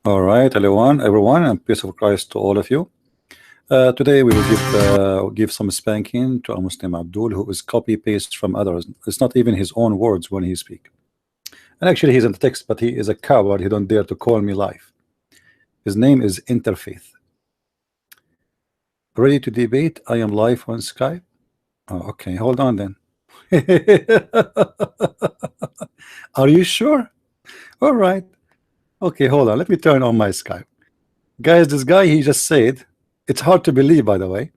All right, everyone, and peace of Christ to all of you. Today we will give some spanking to a Muslim Abdul who is copy paste from others. It's not even his own words when he speak. And actually, he's in the text, but he is a coward. He don't dare to call me live. His name is Interfaith. Ready to debate? I am live on Skype. Oh, okay, hold on then. Are you sure? All right. Okay, hold on. Let me turn on my Skype. Guys, this guy, he just said, it's hard to believe, by the way,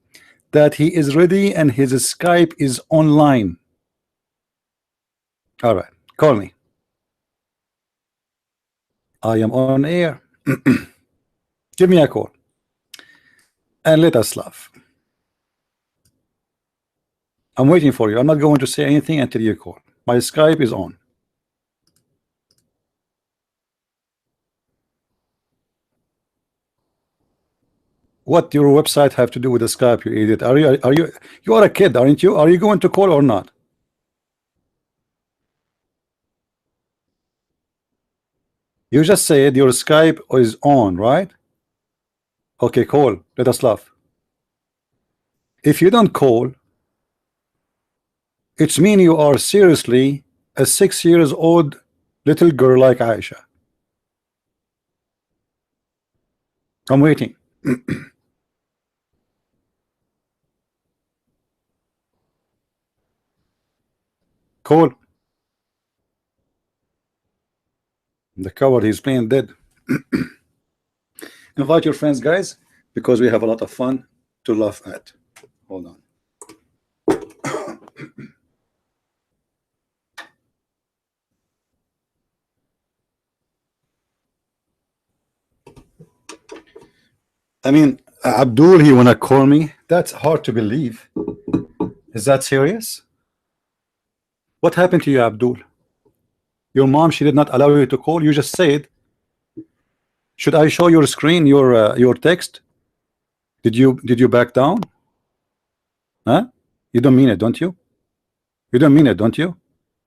that he is ready and his Skype is online. All right, call me. I am on air. Give me a call. And let us laugh. I'm waiting for you. I'm not going to say anything until you call. My Skype is on. What your website have to do with the Skype, you idiot? You are a kid, aren't you? Are you going to call or not? You just said your Skype is on, right? Okay, call. Let us laugh. If you don't call, it's mean you are seriously a 6-year-old little girl like Aisha. I'm waiting. Call. The coward, he's playing dead. Invite your friends, guys, because we have a lot of fun to laugh at. Hold on. I mean, Abdul, he wanna call me? That's hard to believe. Is that serious? What happened to you, Abdul? Your mom, she did not allow you to call. You just said, should I show your screen, your text? Did you back down? Huh? You don't mean it, don't you? You don't mean it, don't you?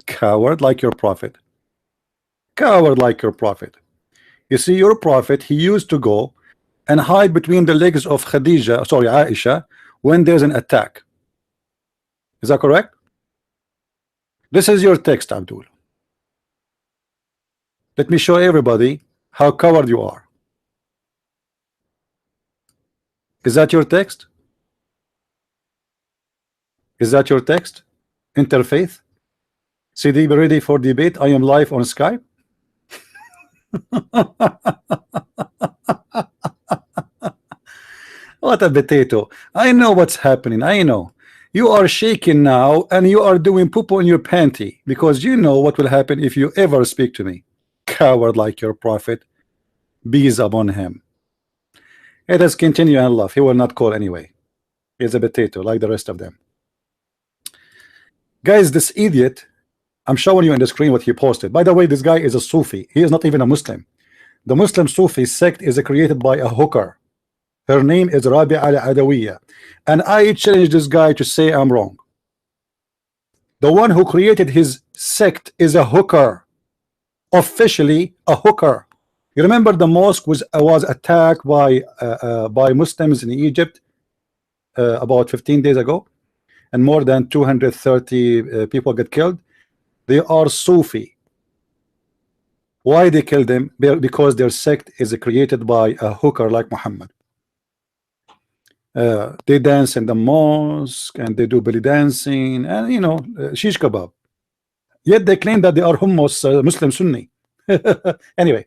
Coward like your prophet. Coward like your prophet. You see, your prophet, he used to go and hide between the legs of Aisha, when there's an attack. Is that correct? This is your text, Abdul. Let me show everybody how coward you are. Is that your text? Is that your text? Interfaith? CD, be ready for debate. I am live on Skype. What a potato. I know what's happening. I know. You are shaking now and you are doing poop on your panty because you know what will happen if you ever speak to me. Coward like your prophet. Bees upon him. Let us continue and laugh. He will not call anyway. He's a potato like the rest of them. Guys, this idiot, I'm showing you on the screen what he posted. By the way, this guy is a Sufi. He is not even a Muslim. The Muslim Sufi sect is created by a hooker. Her name is Rabi al-Adawiyya. And I challenge this guy to say I'm wrong. The one who created his sect is a hooker. Officially a hooker. You remember the mosque was attacked by Muslims in Egypt about 15 days ago, and more than 230 people get killed. They are Sufi. Why they killed them? Because their sect is created by a hooker like Muhammad. They dance in the mosque and they do belly dancing and shish kebab. Yet they claim that they are hummus Muslim Sunni. Anyway,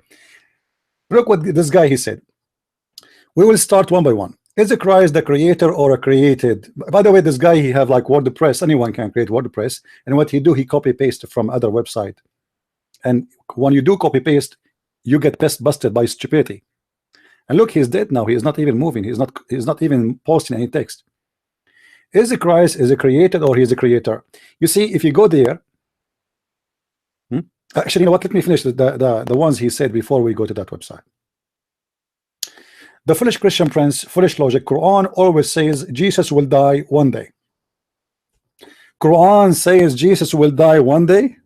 look what this guy he said. We will start one by one. Is the Christ the creator or a created? By the way, this guy he have like WordPress. Anyone can create WordPress, and what he do, he copy paste from other website. And when you do copy paste, you get busted by stupidity. And look, he's dead now. He is not even moving. He's not even posting any text. Is the Christ is a created or he is a creator? You see, if you go there, actually, you know what? Let me finish the ones he said before we go to that website. The foolish Christian prince, foolish logic. Quran always says Jesus will die one day. Quran says Jesus will die one day.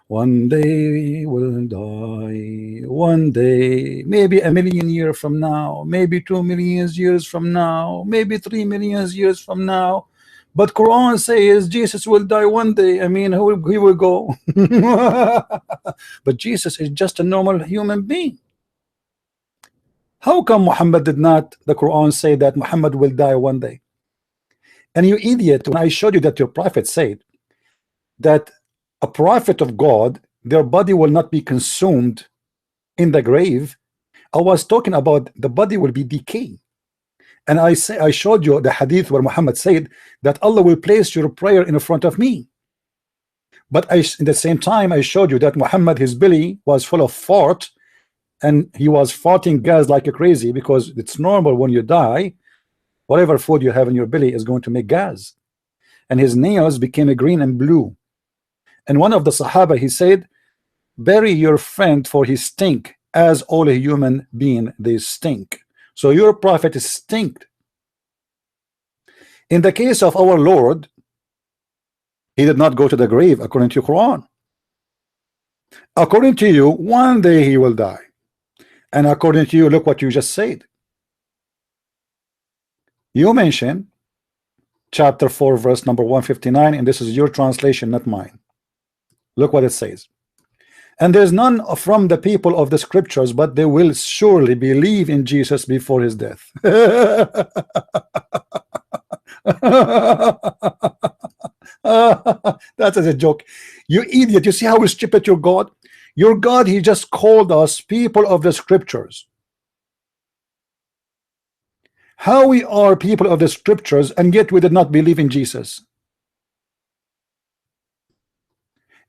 One day will die. One day, maybe a million years from now, maybe 2 million years from now, maybe 3 million years from now. But Quran says Jesus will die one day. I mean, he will go. But Jesus is just a normal human being. How come Muhammad did not, the Quran say that Muhammad will die one day? And you idiot, when I showed you that your prophet said that a prophet of God, their body will not be consumed in the grave, I was talking about the body will be decaying. And I showed you the hadith where Muhammad said that Allah will place your prayer in front of me. But in the same time I showed you that Muhammad, his belly was full of fart, and he was farting gas like a crazy, because it's normal when you die, whatever food you have in your belly is going to make gas. And his nails became a green and blue. And one of the Sahaba, he said, bury your friend for his stink, as all a human being they stink. So your prophet is stinked. In the case of our Lord, he did not go to the grave according to Quran. According to you, one day he will die. And according to you, look what you just said. You mentioned chapter 4 verse number 159, and this is your translation, not mine. Look what it says. And there's none from the people of the scriptures, but they will surely believe in Jesus before his death. That is a joke. You idiot. You see how stupid your God? Your God, he just called us people of the scriptures. How we are people of the scriptures, and yet we did not believe in Jesus?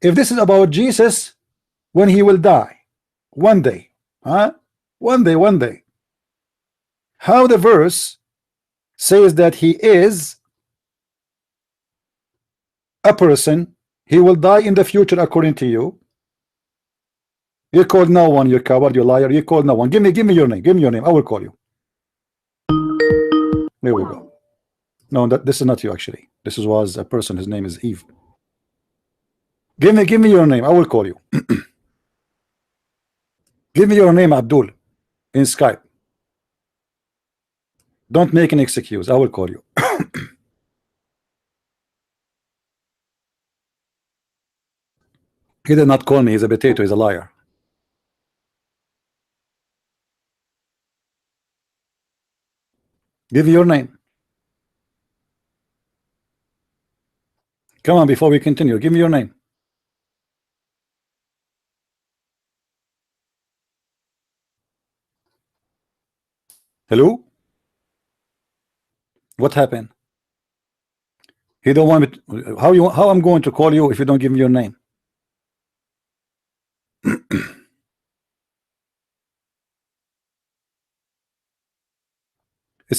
If this is about Jesus, when he will die one day, one day, how the verse says that he is a person, he will die in the future according to you. You called no one, you coward, you liar. You called no one. Give me your name. Give me your name. I will call you. There we go. No, this is not you actually. This was a person. His name is Eve. Give me your name. I will call you. Give me your name, Abdul, in Skype. Don't make an excuse. I will call you. He did not call me. He's a potato. He's a liar. Give me your name. Come on, before we continue, give me your name. Hello? What happened? He don't want me to, how I'm going to call you if you don't give me your name?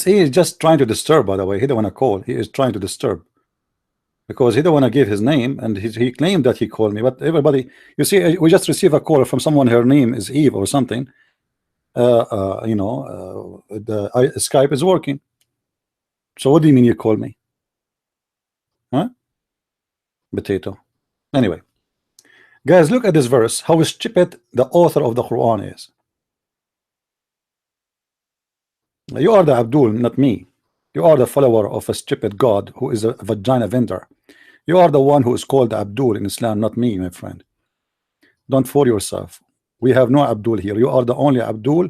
He is just trying to disturb, by the way. He don't want to call. He is trying to disturb because he don't want to give his name, and he claimed that he called me. But everybody, you see, we just received a call from someone. Her name is Eve or something. You know, the Skype is working. So what do you mean you called me? Huh? Potato. Anyway, guys, look at this verse. How stupid the author of the Quran is. You are the Abdul, not me. You are the follower of a stupid God who is a vagina vendor. You are the one who is called Abdul in Islam, not me, my friend. Don't fool yourself. We have no Abdul here. You are the only Abdul,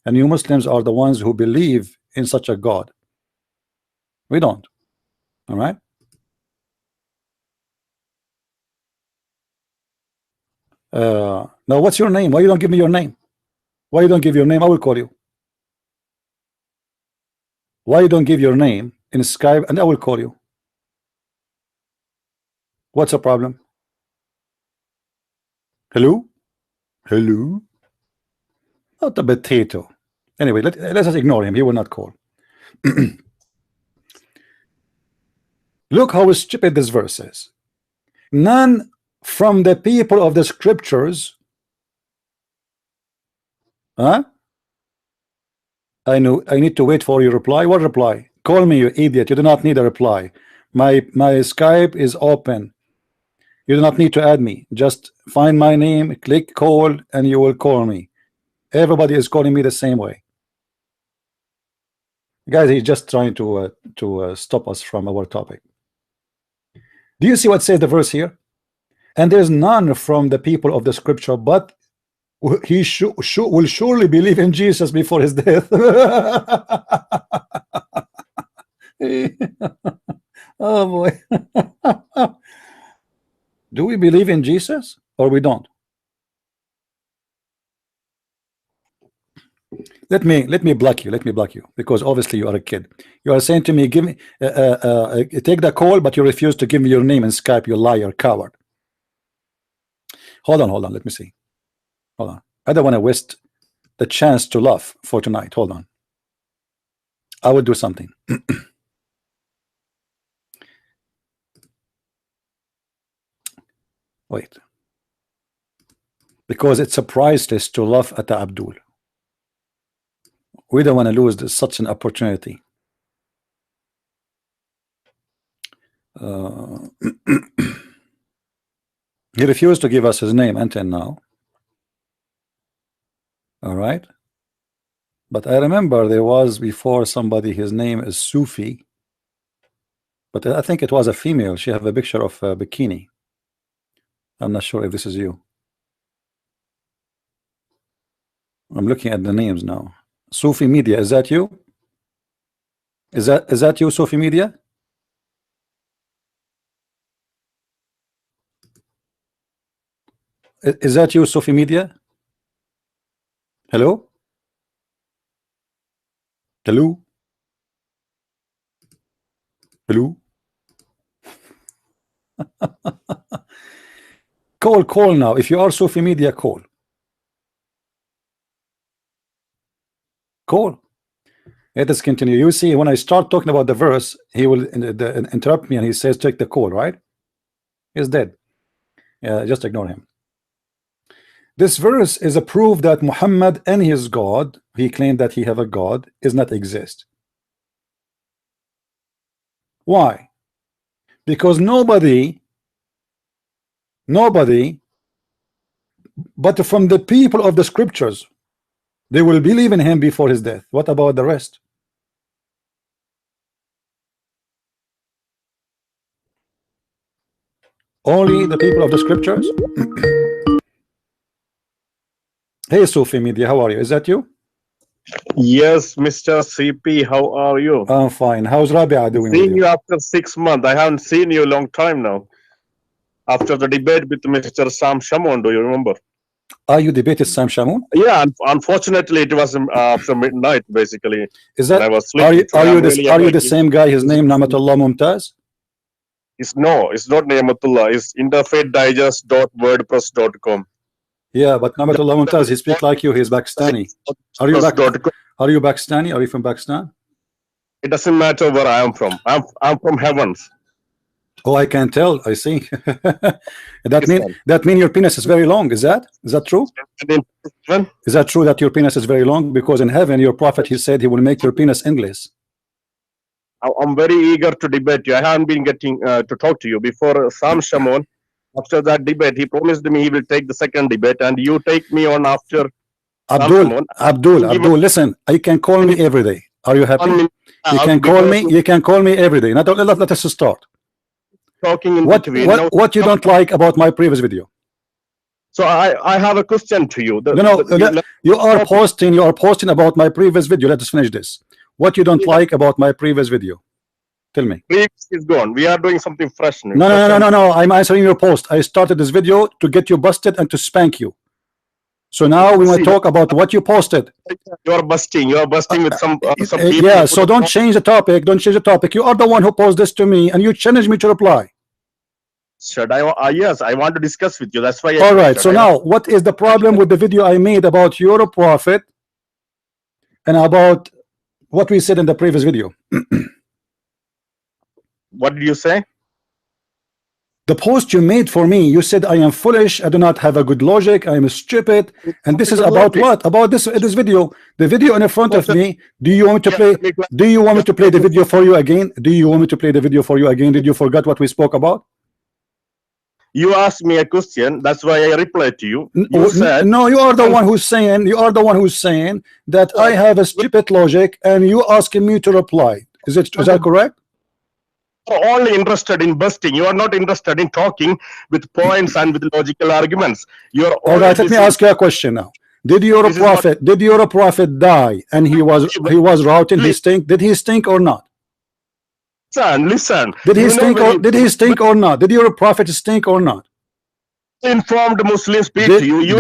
and you Muslims are the ones who believe in such a God. We don't. All right? Now, what's your name? Why you don't give me your name? Why you don't give your name? I will call you. Why you don't give your name in Skype and I will call you? What's the problem? Hello? Hello? Not a potato. Anyway, let's just ignore him. He will not call. Look how stupid this verse is. None from the people of the scriptures. Huh? I know. I need to wait for your reply. What reply? Call me, you idiot. You do not need a reply. My Skype is open. You do not need to add me. Just find my name, click call, and you will call me. Everybody is calling me the same way. Guys, he's just trying to stop us from our topic. Do you see what says the verse here? And there's none from the people of the scripture, but he will surely believe in Jesus before his death. Oh boy. Do we believe in Jesus or we don't? Let me block you. Let me block you, because obviously you are a kid. You are saying to me, give me take the call, but you refuse to give me your name in Skype. You liar, coward. Hold on, let me see. Hold on. I don't want to waste the chance to laugh for tonight. Hold on. I will do something. Wait. Because it's a priceless to laugh at Abdul. We don't want to lose such an opportunity. He refused to give us his name until now. All right. But I remember there was before somebody, his name is Sufi. But I think it was a female. She have a picture of a bikini. I'm not sure if this is you. I'm looking at the names now. Sufi Media, is that you? Is that you, Sufi Media? Is that you, Sufi Media? Hello? Hello? Hello? Call now. If you are Sufi Media, call. Call. Let us continue. You see, when I start talking about the verse, he will interrupt me and he says, take the call, right? He's dead. Just ignore him. This verse is a proof that Muhammad and his God, he claimed that he have a God, is not exist. Why? Because nobody but from the people of the scriptures, they will believe in him before his death. What about the rest? Only the people of the scriptures? Hey, Sufi Media, how are you? Is that you? Yes, Mr. CP, how are you? I'm fine. How's Rabia doing? Seeing you after 6 months. I haven't seen you a long time now. After the debate with Mr. Sam Shamoun, do you remember? You debated Sam Shamoun? Yeah, unfortunately, it was after midnight, basically. Is that? I was Are you really the same guy? His name Namatullah Mumtaz? It's not Ni'matullah. It's interfaithdigest.wordpress.com. Yeah, but Namatullah Mumtaz, he speaks like you. He's Pakistani. Are you Pakistani? Are you from Pakistan? It doesn't matter where I am from. I'm from heavens. Oh, I can tell. I see. that mean your penis is very long. Is that true? Is that true that your penis is very long? Because in heaven, your prophet, he said he will make your penis endless. I'm very eager to debate you. I haven't been getting to talk to you before Sam Shamoun. After that debate, he promised me he will take the second debate, and you take me on after Abdul, listen, you can call me every day. Are you happy? You can call me. You can call me every day. Now, let us start. Talking in between. What you don't like about my previous video? So I have a question to you. You are posting about my previous video. Let us finish this. What you don't like about my previous video? Tell me. Previous is gone. We are doing something fresh now. No. I'm answering your post. I started this video to get you busted and to spank you. So now we want to talk about what you posted. You are busting with some people. Yeah, so don't change the topic. Don't change the topic. You are the one who posed this to me, and you challenged me to reply. Should I? Yes, I want to discuss with you. That's why. All right. So now, what is the problem with the video I made about your prophet and about what we said in the previous video? What did you say? The post you made for me, you said I am foolish, I do not have a good logic, I am stupid, and this is about what? About this video. The video in front of me. Do you want me to play? Do you want me to play the video for you again? Do you want me to play the video for you again? Did you forget what we spoke about? You asked me a question. That's why I replied to you. You said no, you are the one who's saying, that I have a stupid logic and you asking me to reply. Is that correct? you're only interested in busting. You are not interested in talking with points and with logical arguments. You're all right. Let me ask you a question now. Did your prophet die and he was routing his stink? Did he stink or not? Listen. Did he stink or not? Did your prophet stink or not? Informed Muslims speak to you.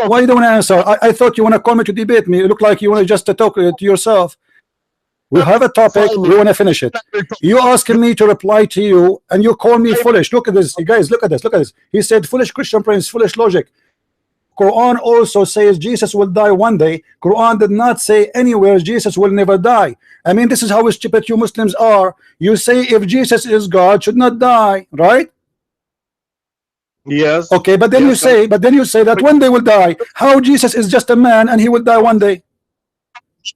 Why you don't answer? I thought you want to come to debate me. It looked like you want to just talk to yourself. We have a topic. We want to finish it. You asking me to reply to you, and you call me foolish. Look at this, you guys. Look at this. He said, "Foolish Christian prince, foolish logic." Quran also says Jesus will die one day. Quran did not say anywhere Jesus will never die. I mean, this is how stupid you Muslims are. You say if Jesus is God, should not die, right? Yes. Okay, but then you say that one day will die. How Jesus is just a man and he will die one day?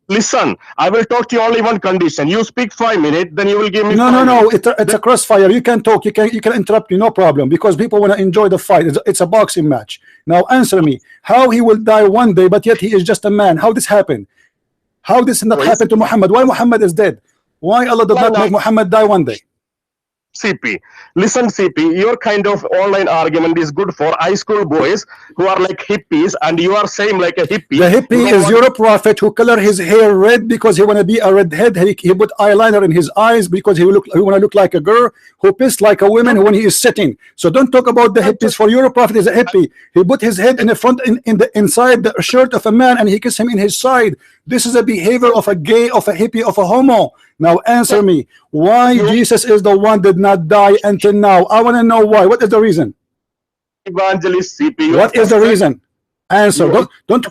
Listen, I will talk to you only one condition. You speak 5 minutes, then you will give me. No. It's a crossfire. You can talk. You can interrupt me, no problem, because people want to enjoy the fight. It's a boxing match. Now answer me. How he will die one day, but yet he is just a man? How this happened? How this not happen to Muhammad? Why Muhammad is dead? Why Allah did not make Muhammad die one day? CP, listen, CP, your kind of online argument is good for high school boys who are like hippies, and you are saying like a hippie. The hippie is your prophet who color his hair red because he want to be a redhead. He put eyeliner in his eyes because he want to look like a girl, who pissed like a woman when he is sitting. So don't talk about the hippies. For your prophet is a hippie. He put his head in the front, inside the shirt of a man, and he kissed him in his side. This is a behavior of a gay, of a hippie, of a homo. Now answer me. Why Jesus is the one did not die until now? I want to know why. What is the reason? Evangelist CP. What is the reason? Answer. Don't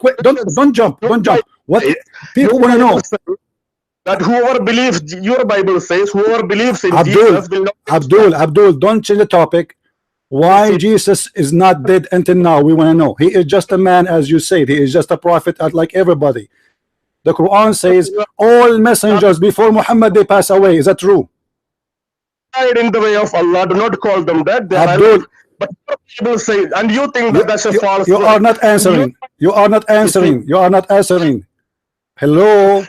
jump. What people want to know? That whoever believes, your Bible says, whoever believes in Abdul, Jesus will not. Abdul, don't change the topic. Why Jesus is not dead until now? We want to know. He is just a man, as you said. He is just a prophet, like everybody. The Quran says all messengers before Muhammad, they pass away. Is that true? In the way of Allah, do not call them dead. Abdul, but Bible says, and you think that that's a false. You are not answering. You are not answering. You are not answering. Hello.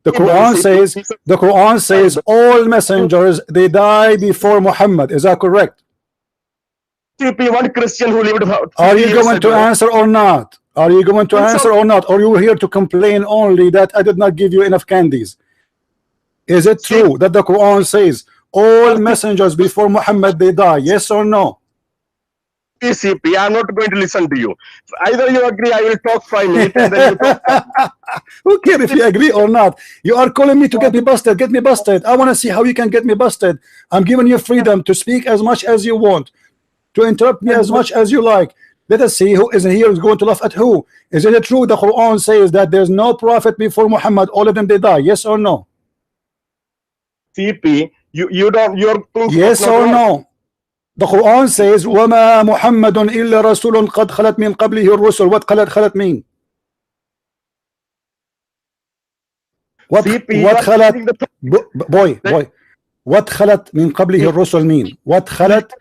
The Quran says all messengers, they die before Muhammad. Is that correct? One Christian who lived. Are you going to answer or not? Are you going to answer or not? Or you here to complain only that I did not give you enough candies? Is it true that the Quran says all messengers before Muhammad, they die? Yes or no? CP, I'm not going to listen to you. Either you agree, I will talk 5 minutes, and then you talk. Who cares if you agree or not? You are calling me to get me busted. Get me busted. I want to see how you can get me busted. I'm giving you freedom to speak as much as you want, to interrupt me as much as you like. Let us see who isn't here is going to laugh at who. Is it true the Quran says that there's no prophet before Muhammad, all of them they die? Yes or no? CP, you don't, you're yes or no? The Quran says وَمَا مُحَمَّدٌ إِلَّا رَسُولٌ قَدْ خَلَتْ مِنْ قَبْلِهِ الرُّسُلُ. What خَلَت mean? What خَلَت, boy, what خَلَت مِنْ قَبْلِهِ الرُّسُلُ mean? What خَلَت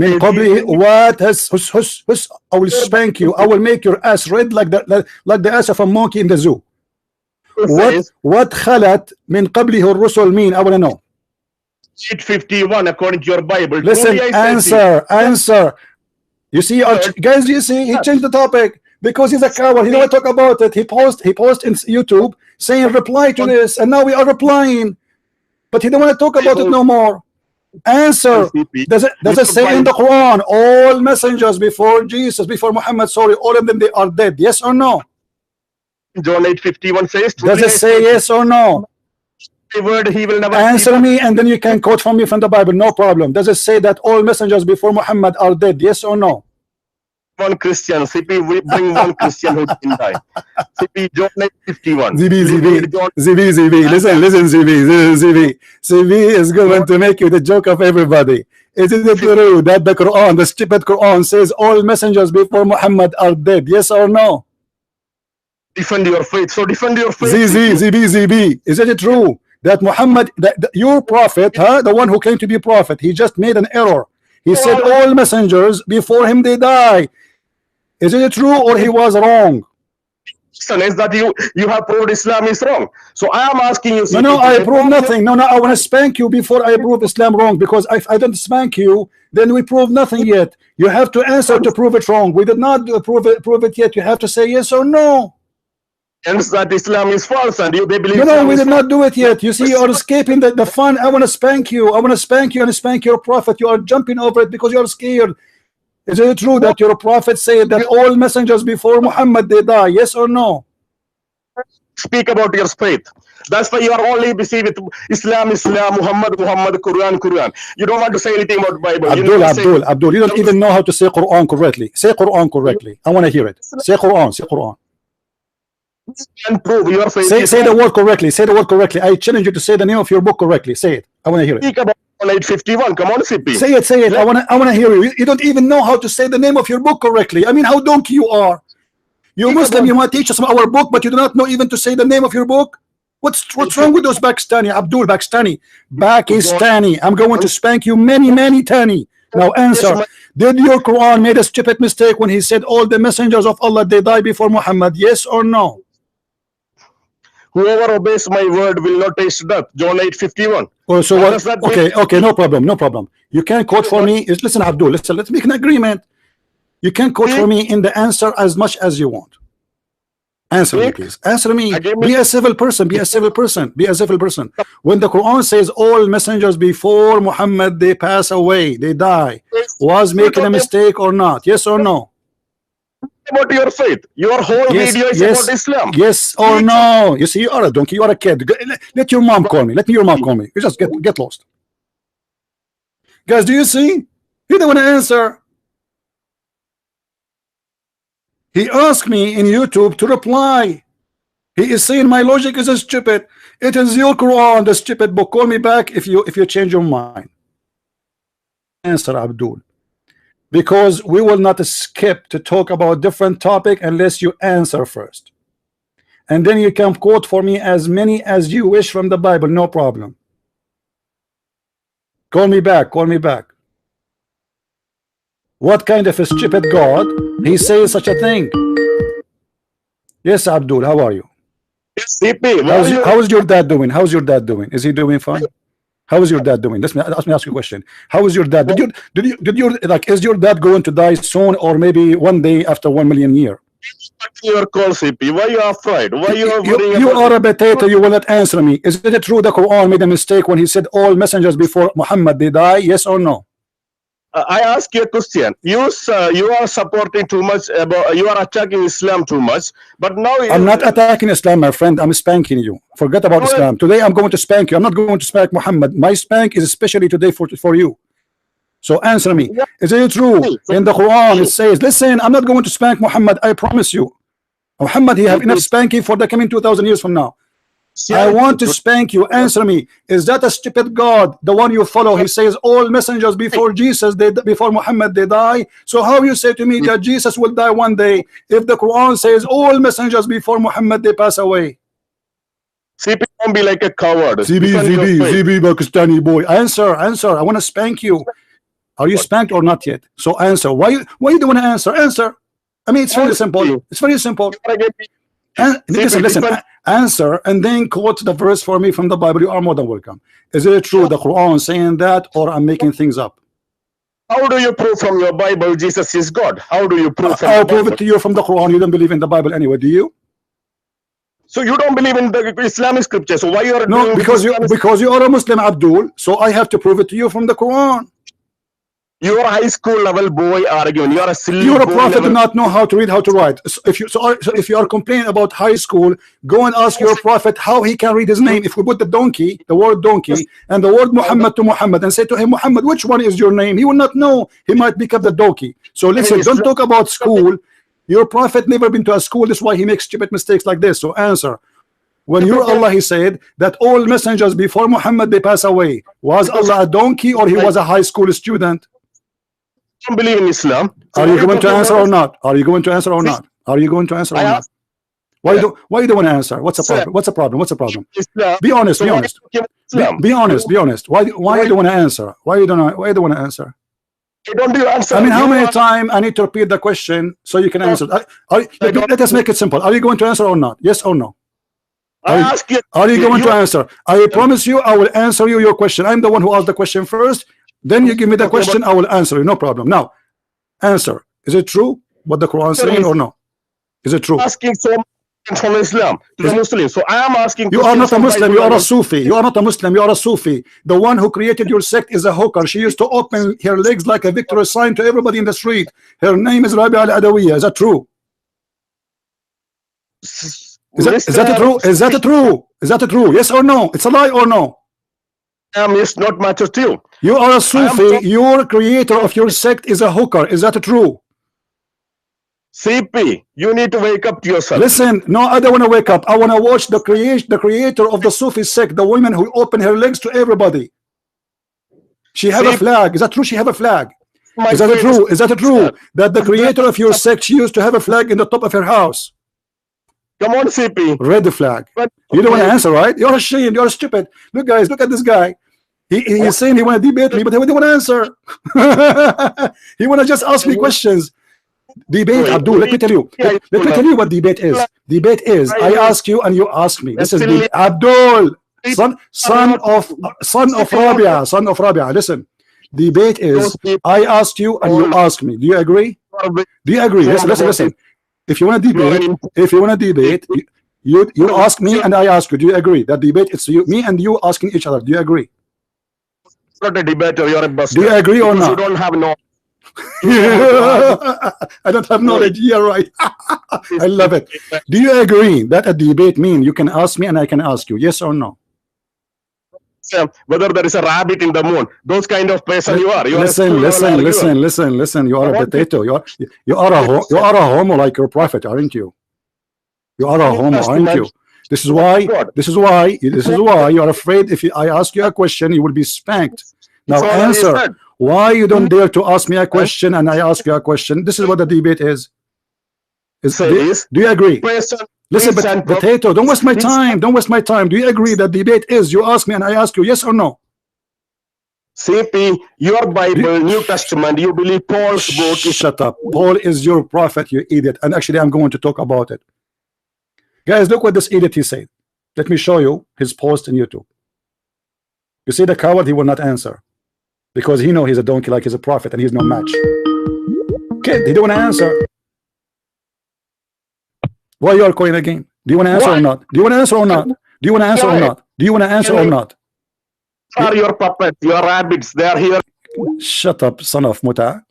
من قبله, what has hus, I will spank you. I will make your ass red like the ass of a monkey in the zoo. What خلت من قبله الرسل mean? I want to know. 851 according to your Bible. Listen, answer. You see, guys, you see, he changed the topic because he's a coward. He don't want to talk about it. He post in YouTube saying reply to this, and now we are replying, but he don't want to talk about it no more. Answer. Does it say in the Quran all messengers before Jesus, before Muhammad, sorry, all of them they are dead? Yes or no? John 8:51 says. Does it say yes or no? Word he will never answer me, and then you can quote from me from the Bible, no problem. Does it say that all messengers before Muhammad are dead? Yes or no? One Christian, CP, we bring one Christian who didn't die. CP, John 8:51. ZB. Listen, ZB is going to make you the joke of everybody. Is it true that the Quran, the stupid Quran, says all messengers before Muhammad are dead? Yes or no? Defend your faith. So defend your faith. ZB. Is it true that Muhammad, your prophet, the one who claimed to be prophet, he just made an error. He said all messengers before him they die. Is it true or he was wrong? Is that you have proved Islam is wrong. So I am asking you. No, I prove nothing. No, I want to spank you before I prove Islam wrong, because if I don't spank you, then we prove nothing yet. You have to answer to prove it wrong. We did not prove it yet. You have to say yes or no. Hence that Islam is false and they believe. No, we did not do it yet. You see, you are escaping the fun. I want to spank you. I want to spank you and spank your prophet. You are jumping over it because you are scared. Is it true that your prophet said that all messengers before Muhammad they die? Yes or no? Speak about your faith. That's why you are only busy with Islam, Muhammad, Quran. You don't want to say anything about Bible. Abdul, you don't even know how to say Quran correctly. Say Quran correctly. I want to hear it. Say Quran. Say Quran. And prove your faith. Say the word correctly. Say the word correctly. I challenge you to say the name of your book correctly. Say it. I want to hear it. Speak about 851. Come on, CP. Say it. Say it. I want to hear you. You don't even know how to say the name of your book correctly. I mean, how donkey you are. You're Muslim. You want to teach us from our book, but you do not know even to say the name of your book. What's wrong with those Pakistani? Abdul, Pakistani. I'm going to spank you many tani. Now answer. Did your Quran made a stupid mistake when he said all the messengers of Allah they die before Muhammad? Yes or no? Whoever obeys my word will not taste death. John 8:51. Oh, so what? Okay, no problem. You can quote for me. Listen, Abdul. Listen, let's make an agreement. You can quote for me in the answer as much as you want. Answer me, please. Answer me. Be a civil person. Be a civil person. Be a civil person. When the Quran says all messengers before Muhammad they pass away, they die, was making a mistake or not? Yes or no? About your faith. Your whole video is about Islam. Yes or no? You see, you are a donkey. You are a kid. Let your mom call me. Let your mom call me. You just get lost. Guys, do you see? He don't want to answer. He asked me in YouTube to reply. He is saying my logic is stupid. It is your Quran, the stupid book. Call me back if you change your mind. Answer, Abdul. Because we will not skip to talk about different topic unless you answer first. And then you can quote for me as many as you wish from the Bible, no problem. Call me back. What kind of a stupid God he says such a thing? Yes, Abdul, how are you? Yes, CP. How is your dad doing? How's your dad doing? Is he doing fine? How is your dad doing? Let me ask you a question. How is your dad? Did you like? Is your dad going to die soon, or maybe one day after 1 million years? Your call, CP. Why you are afraid? Why you are worrying? You are a potato. You will not answer me. Is it true the Quran made a mistake when he said all messengers before Muhammad they die? Yes or no? I ask you a question. You are supporting too much about. You are attacking Islam too much. But now I'm not attacking Islam, my friend. I'm spanking you. Forget about Islam. Today I'm going to spank you. I'm not going to spank Muhammad. My spank is especially today for you. So answer me. Is it true in the Quran it says, listen, I'm not going to spank Muhammad. I promise you. Muhammad, he have enough spanking for the coming 2,000 years from now. I want to spank you. Answer me. Is that a stupid God, the one you follow? He says all messengers before Jesus, before Muhammad, they die. So how you say to me that Jesus will die one day if the Quran says all messengers before Muhammad they pass away? CP, don't be like a coward. CB, Pakistani boy. Answer. I want to spank you. Are you spanked or not yet? So answer. Why you don't want to answer? Answer. I mean, it's very simple. It's very simple. Listen. Answer and then quote the verse for me from the Bible. You are more than welcome. Is it true the Quran saying that, or I'm making things up? How do you prove from your Bible Jesus is God? How do you prove? I'll prove it to you from the Quran. You don't believe in the Bible anyway, do you? So you don't believe in the Islamic scripture. So why you are no? Because you are a Muslim, Abdul. So I have to prove it to you from the Quran. You are a high school level boy arguing. You are a silly. You're a prophet do not know how to read, how to write. So if you are complaining about high school, go and ask your prophet how he can read his name. If we put the word donkey, and the word Muhammad to Muhammad, and say to him, Muhammad, which one is your name? He will not know. He might pick up the donkey. So listen, don't talk about school. Your prophet never been to a school. That's why he makes stupid mistakes like this. So answer. When your Allah, he said that all messengers before Muhammad they pass away. Was Allah a donkey or he was a high school student? Don't believe in Islam. Are you going to answer or not? Are you going to answer or not? Are you going to answer or not? Why you don't want to answer? What's the problem? What's the problem? What's the problem? Be honest. Be honest. Be honest. Be honest. Why you don't want to answer? Why you don't want to answer? don't you answer? I mean, how many times I need to repeat the question so you can answer? Let us make it simple. Are you going to answer or not? Yes or no? Are you going to answer? I promise you I will answer you your question. I'm the one who asked the question first. Then you give me the question, I will answer you. No problem. Now, answer. Is it true what the Quran is saying or no? Is it true? Asking so much from Islam to the Muslims. So I am asking. You are not a Muslim. You are a Sufi. You are not a Muslim. You are a Sufi. The one who created your sect is a hooker. She used to open her legs like a victory sign to everybody in the street. Her name is Rabia al-Adawiyya. Is that true? Is that true? Is that true? Is that true? Yes or no? It's a lie or no? It's not matter to you. You are a Sufi. Your creator of your sect is a hooker. Is that true? CP, you need to wake up to yourself. Listen, no, I don't want to wake up. I want to watch the creator of the Sufi sect, the woman who opened her legs to everybody. She have a flag. Is that true? She have a flag. Is that true? Is that true? That the creator of your sect, she used to have a flag in the top of her house. Come on, CP. Red flag. You don't want to answer, right? You're ashamed. You're stupid. Look, guys, look at this guy. He's saying he want to debate me, but he don't want to answer. He want to just ask me questions. Debate, Abdul, let me tell you. Let me tell you what debate is. Debate is I ask you and you ask me. This is debate. Abdul, son of Rabia. Listen. Debate is I ask you and you ask me. Do you agree? Do you agree? Listen. If you want to debate, you ask me and I ask you. Do you agree? That debate it's me and you asking each other. Do you agree? Not a debater, you're a buster. Do you agree or not? You don't have no. I don't have knowledge. Yeah, right. I love it. Do you agree that a debate means you can ask me and I can ask you? Yes or no? Whether there is a rabbit in the moon, those kind of person you are. Listen. You are a potato. You are a homo like your prophet, aren't you? You are a homo, aren't you? This is why you are afraid. If I ask you a question, you will be spanked. Now answer. Why you don't dare to ask me a question and I ask you a question? This is what the debate is. Do you agree? Listen, but potato, don't waste my time. Don't waste my time. Do you agree that debate is you ask me and I ask you? Yes or no? CP, your Bible, New Testament, you believe Paul's book. Shut up. Paul is your prophet, you idiot. And actually, I'm going to talk about it. Guys, look what this idiot he said. Let me show you his post on YouTube. You see the coward, he will not answer. Because he know he's a donkey like he's a prophet and he's no match. Kid, he don't want to answer. Why you are calling again? Do you want to answer or not? Do you want to answer or not? Do you want to answer or not? Do you want to answer or not? Are your puppets, your rabbits, they are here. Shut up, son of Muta.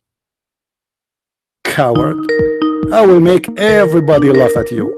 Coward. I will make everybody laugh at you.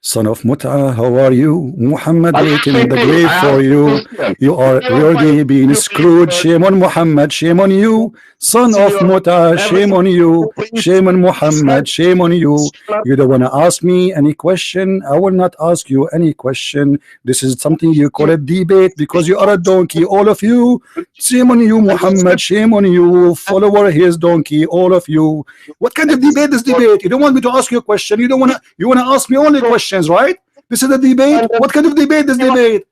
Son of Muta, how are you? Muhammad waiting in the grave for you. You are already being screwed. Shame on Muhammad, shame on you. Son of Muta, shame on you. Shame on Muhammad, shame on you. You don't want to ask me any question. I will not ask you any question. This is something you call a debate because you are a donkey, all of you. Shame on you, Muhammad, shame on you. Follower his donkey, all of you. What kind of debate is debate? You don't want me to ask you a question. You want to ask me only questions. Right? This is a debate. What kind of debate is debate?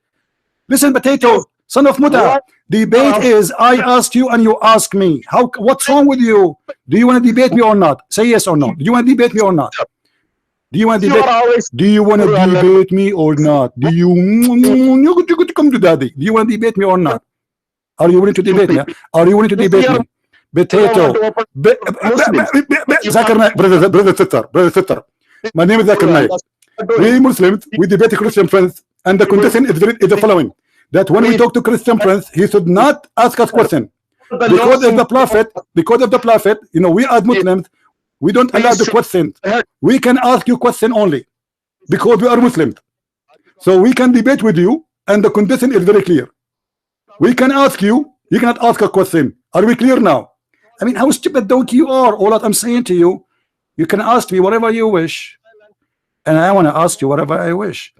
Listen, potato, son of Muta. Debate is I asked you and you ask me. What's wrong with you? Do you want to debate me or not? Say yes or no. Do you want to debate me or not? Do you want to debate? Do you want to debate me or not? Do you come to daddy? Do you want to debate me or not? Are you willing to debate me? Are you willing to debate me? Potato. Brother Sitter. My name is Zakir Naik. We Muslims, we debate Christian friends, and the condition is the following: that when we talk to Christian friends, he should not ask us question because of the prophet. You know, we as Muslims, we don't allow the question. We can ask you question only because we are Muslims. So we can debate with you, and the condition is very clear. We can ask you. You cannot ask a question. Are we clear now? I mean, how stupid donkey you are. All that I'm saying to you, you can ask me whatever you wish. And I want to ask you whatever I wish.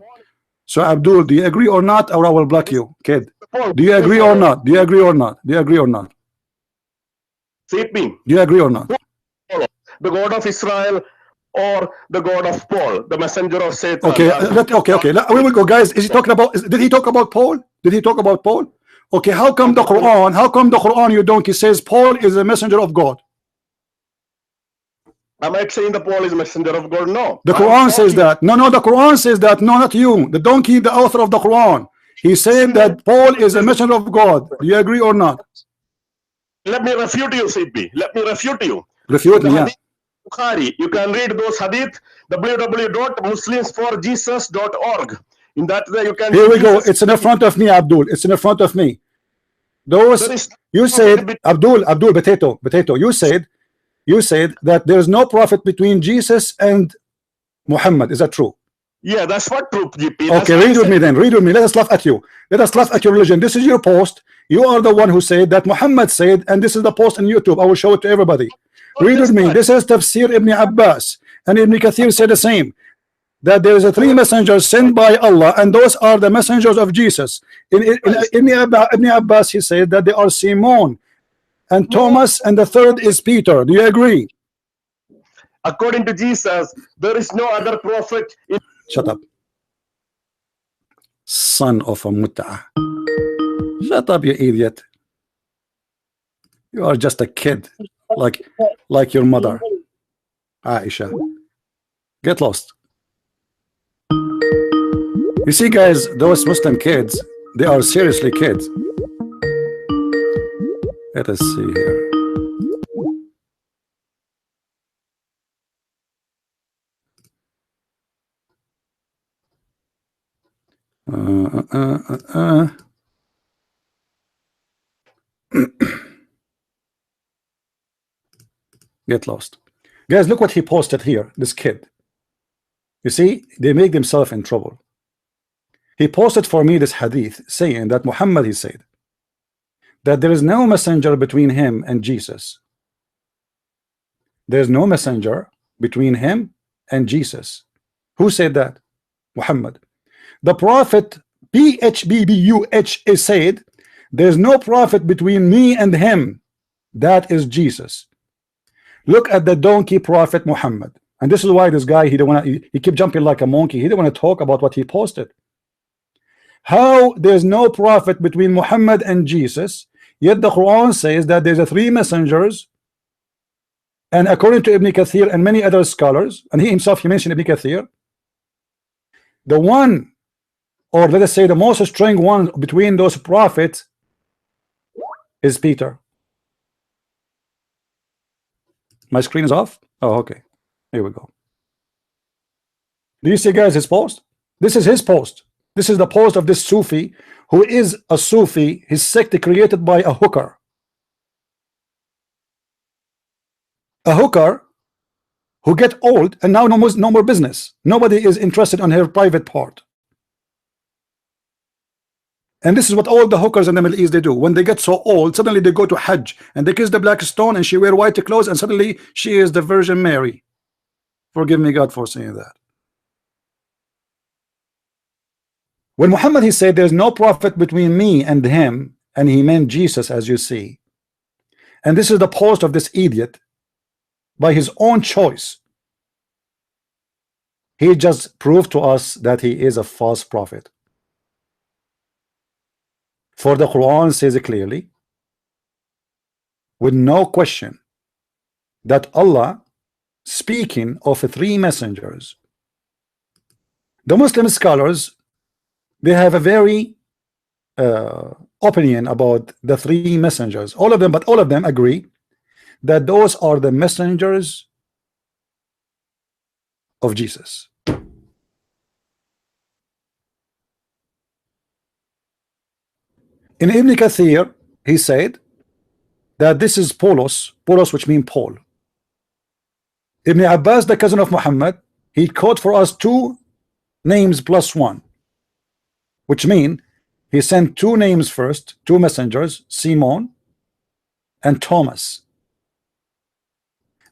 So Abdul, do you agree or not, or I will block you, kid? Do you agree or not? Do you agree or not? Do you agree or not? Do you agree or not? The God of Israel or the God of Paul, the messenger of Satan? Okay, okay. We will go, guys. Is he talking about? Did he talk about Paul? Did he talk about Paul? Okay, how come the Quran, you donkey, says Paul is a messenger of God? Am I saying the Paul is a messenger of God? No. The Quran says that. No, the Quran says that. No, not you. The donkey, the author of the Quran. He said that Paul is a messenger of God. Do you agree or not? Let me refute you, CP. Let me refute you. Refute me, yeah. Bukhari, you can read those hadith, www.muslimsforjesus.org. In that way, you can. Here we go. It's in the front of me, Abdul. It's in the front of me. Those you said, Abdul, potato. You said that there is no prophet between Jesus and Muhammad. Is that true? Yeah, that's what true, GP. Okay, read with me then. Read with me. Let us laugh at you. Let us laugh at your religion. This is your post. You are the one who said that Muhammad said, and this is the post on YouTube. I will show it to everybody. Read with me. This is Tafsir Ibn Abbas, and Ibn Kathir said the same. That there is a 3 messengers sent by Allah, and those are the messengers of Jesus. In Ibn Abbas, he said that they are Simon and Thomas, and the third is Peter. Do you agree? According to Jesus, there is no other prophet. Shut up, son of a mut'ah. Shut up, you idiot. You are just a kid, like your mother, Aisha. Get lost. You see, guys, those Muslim kids, they are seriously kids. Let us see here. Get lost. Guys, look what he posted here, this kid. You see, they make themselves in trouble. He posted for me this hadith saying that Muhammad, he said, that there is no messenger between him and Jesus. There is no messenger between him and Jesus. Who said that? Muhammad. The prophet PHBBUH is said, there is no prophet between me and him. That is Jesus. Look at the donkey prophet Muhammad. And this is why this guy, he keep jumping like a monkey. He didn't want to talk about what he posted. How there's no prophet between Muhammad and Jesus, yet the Quran says that there's a 3 messengers, and according to Ibn Kathir and many other scholars, and he himself, he mentioned Ibn Kathir, the one, or let us say the most strong one between those prophets is Peter. My screen is off? Oh, okay. Here we go. Do you see, guys, his post? This is his post. This is the post of this Sufi, who is a Sufi, his sect created by a hooker. A hooker who get old and now no more business. Nobody is interested on her private part. And this is what all the hookers in the Middle East they do. When they get so old, suddenly they go to Hajj and they kiss the black stone and she wear white clothes and suddenly she is the Virgin Mary. Forgive me, God, for saying that. When Muhammad, he said there's no prophet between me and him, and he meant Jesus, as you see. And this is the post of this idiot by his own choice. He just proved to us that he is a false prophet. For the Quran says it clearly, with no question, that Allah, speaking of 3 messengers, the Muslim scholars, they have a very opinion about the 3 messengers. All of them agree that those are the messengers of Jesus. In Ibn Kathir, he said that this is Paulos, which means Paul. Ibn Abbas, the cousin of Muhammad, he quote for us 2 names plus 1, which mean he sent 2 names first, 2 messengers, Simon and Thomas.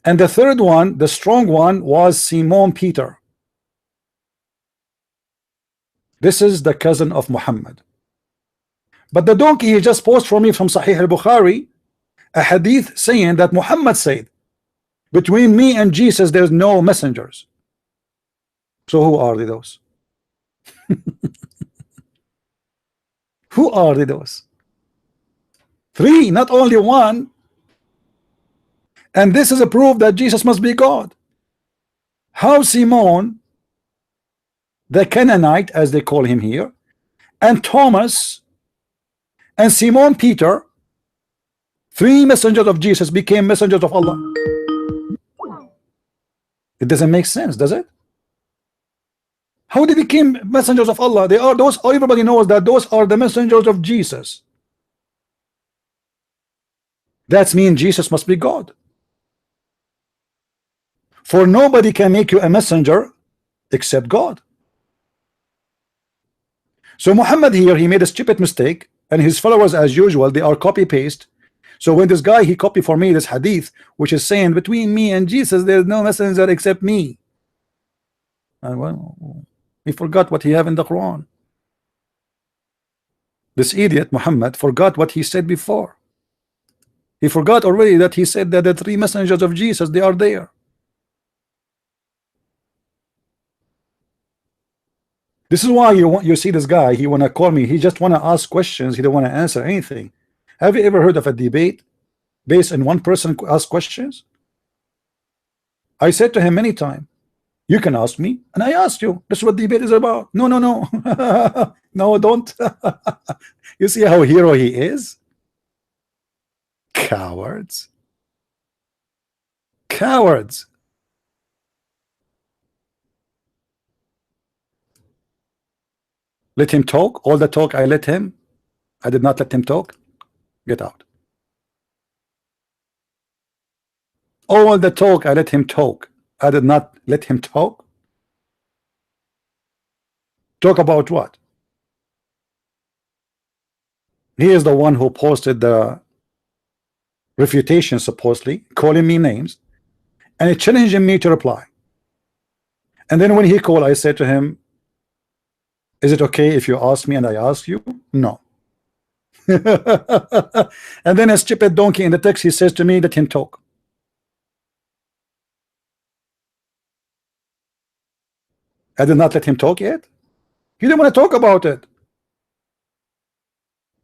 And the third one, the strong one, was Simon Peter. This is the cousin of Muhammad. But the donkey, he just posted for me from Sahih al-Bukhari a hadith saying that Muhammad said, between me and Jesus there's no messengers. So who are they, those? Who are they, those? Three, not only one. And this is a proof that Jesus must be God. How Simon the Canaanite, as they call him here, and Thomas and Simon Peter, three messengers of Jesus, became messengers of Allah? It doesn't make sense, does it? How they became messengers of Allah? They are those, everybody knows that those are the messengers of Jesus. That means Jesus must be God. For nobody can make you a messenger except God. So Muhammad here, he made a stupid mistake, and his followers, as usual, they are copy paste. So when this guy, he copied for me this hadith, which is saying between me and Jesus there's no messenger except me. And well, he forgot what he have in the Quran. This idiot Muhammad forgot what he said before. He forgot already that he said that the three messengers of Jesus, they are there. This is why you see this guy, he wanna call me, he just wanna ask questions, he don't wanna answer anything. Have you ever heard of a debate based on one person ask questions? I said to him many times, you can ask me and I ask you. That's what debate is about. No, no, no. No, don't. You see how hero he is? Cowards. Cowards. Let him talk. All the talk I let him. I did not let him talk. Get out. All the talk I let him talk. I did not let him talk. Talk about what? He is the one who posted the refutation, supposedly calling me names, and it challenging me to reply. And then when he called, I said to him, is it okay if you ask me and I ask you? No. And then a stupid donkey in the text, he says to me, let him talk. I did not let him talk yet. He didn't want to talk about it.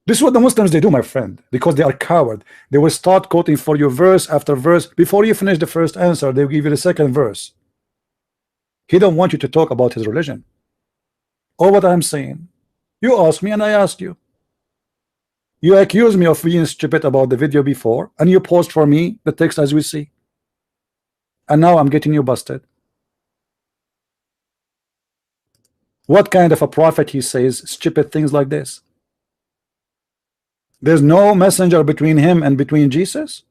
This is what the Muslims they do, my friend, because they are coward. They will start quoting for you verse after verse. Before you finish the first answer, they will give you the second verse. He don't want you to talk about his religion or what I'm saying. You ask me and I ask you. You accuse me of being stupid about the video before, and you post for me the text as we see. And now I'm getting you busted. What kind of a prophet he says stupid things like this? There's no messenger between him and between Jesus.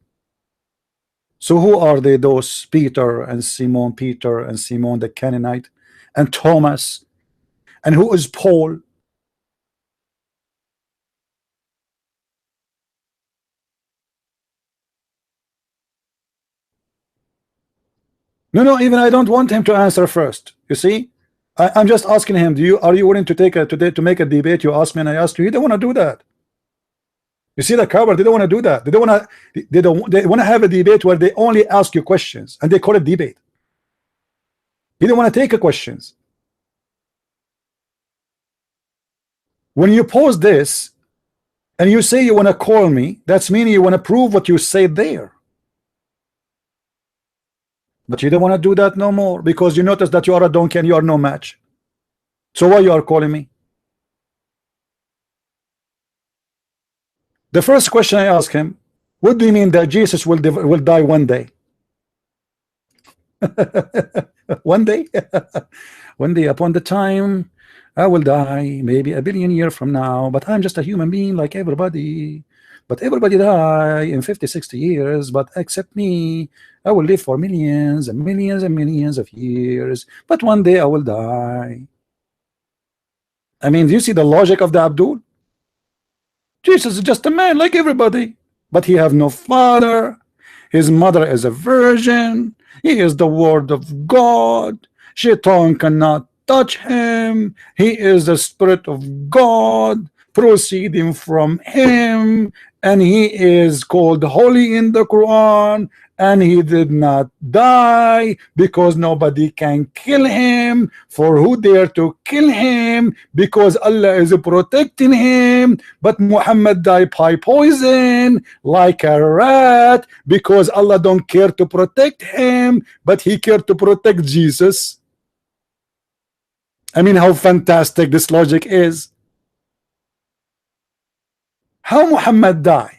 So who are they, those Peter and Simon Peter and Simon the Canaanite and Thomas, and who is Paul? No, even I don't want him to answer first. You see, I'm just asking him, are you willing to take to make a debate? You ask me and I ask you. He don't want to do that. You see the coward, they don't want to do that. They want to have a debate where they only ask you questions and they call it debate. He don't want to take questions. When you pose this and you say you want to call me, that's meaning you want to prove what you say there. But you don't want to do that no more because you notice that you are a donkey and you are no match. So why you are calling me? The first question I ask him, what do you mean that Jesus will die one day? One day? One day upon the time I will die, maybe a billion years from now, but I'm just a human being like everybody. But everybody die in 50, 60 years, but except me, I will live for millions and millions and millions of years, but one day I will die. I mean, do you see the logic of the Abdul? Jesus is just a man like everybody, but he have no father. His mother is a virgin. He is the word of God. Shaitan cannot touch him. He is the spirit of God proceeding from him, and he is called holy in the Quran, and he did not die because nobody can kill him. For who dare to kill him? Because Allah is protecting him. But Muhammad died by poison like a rat because Allah don't care to protect him, but he cared to protect Jesus. I mean, how fantastic this logic is. How Muhammad died?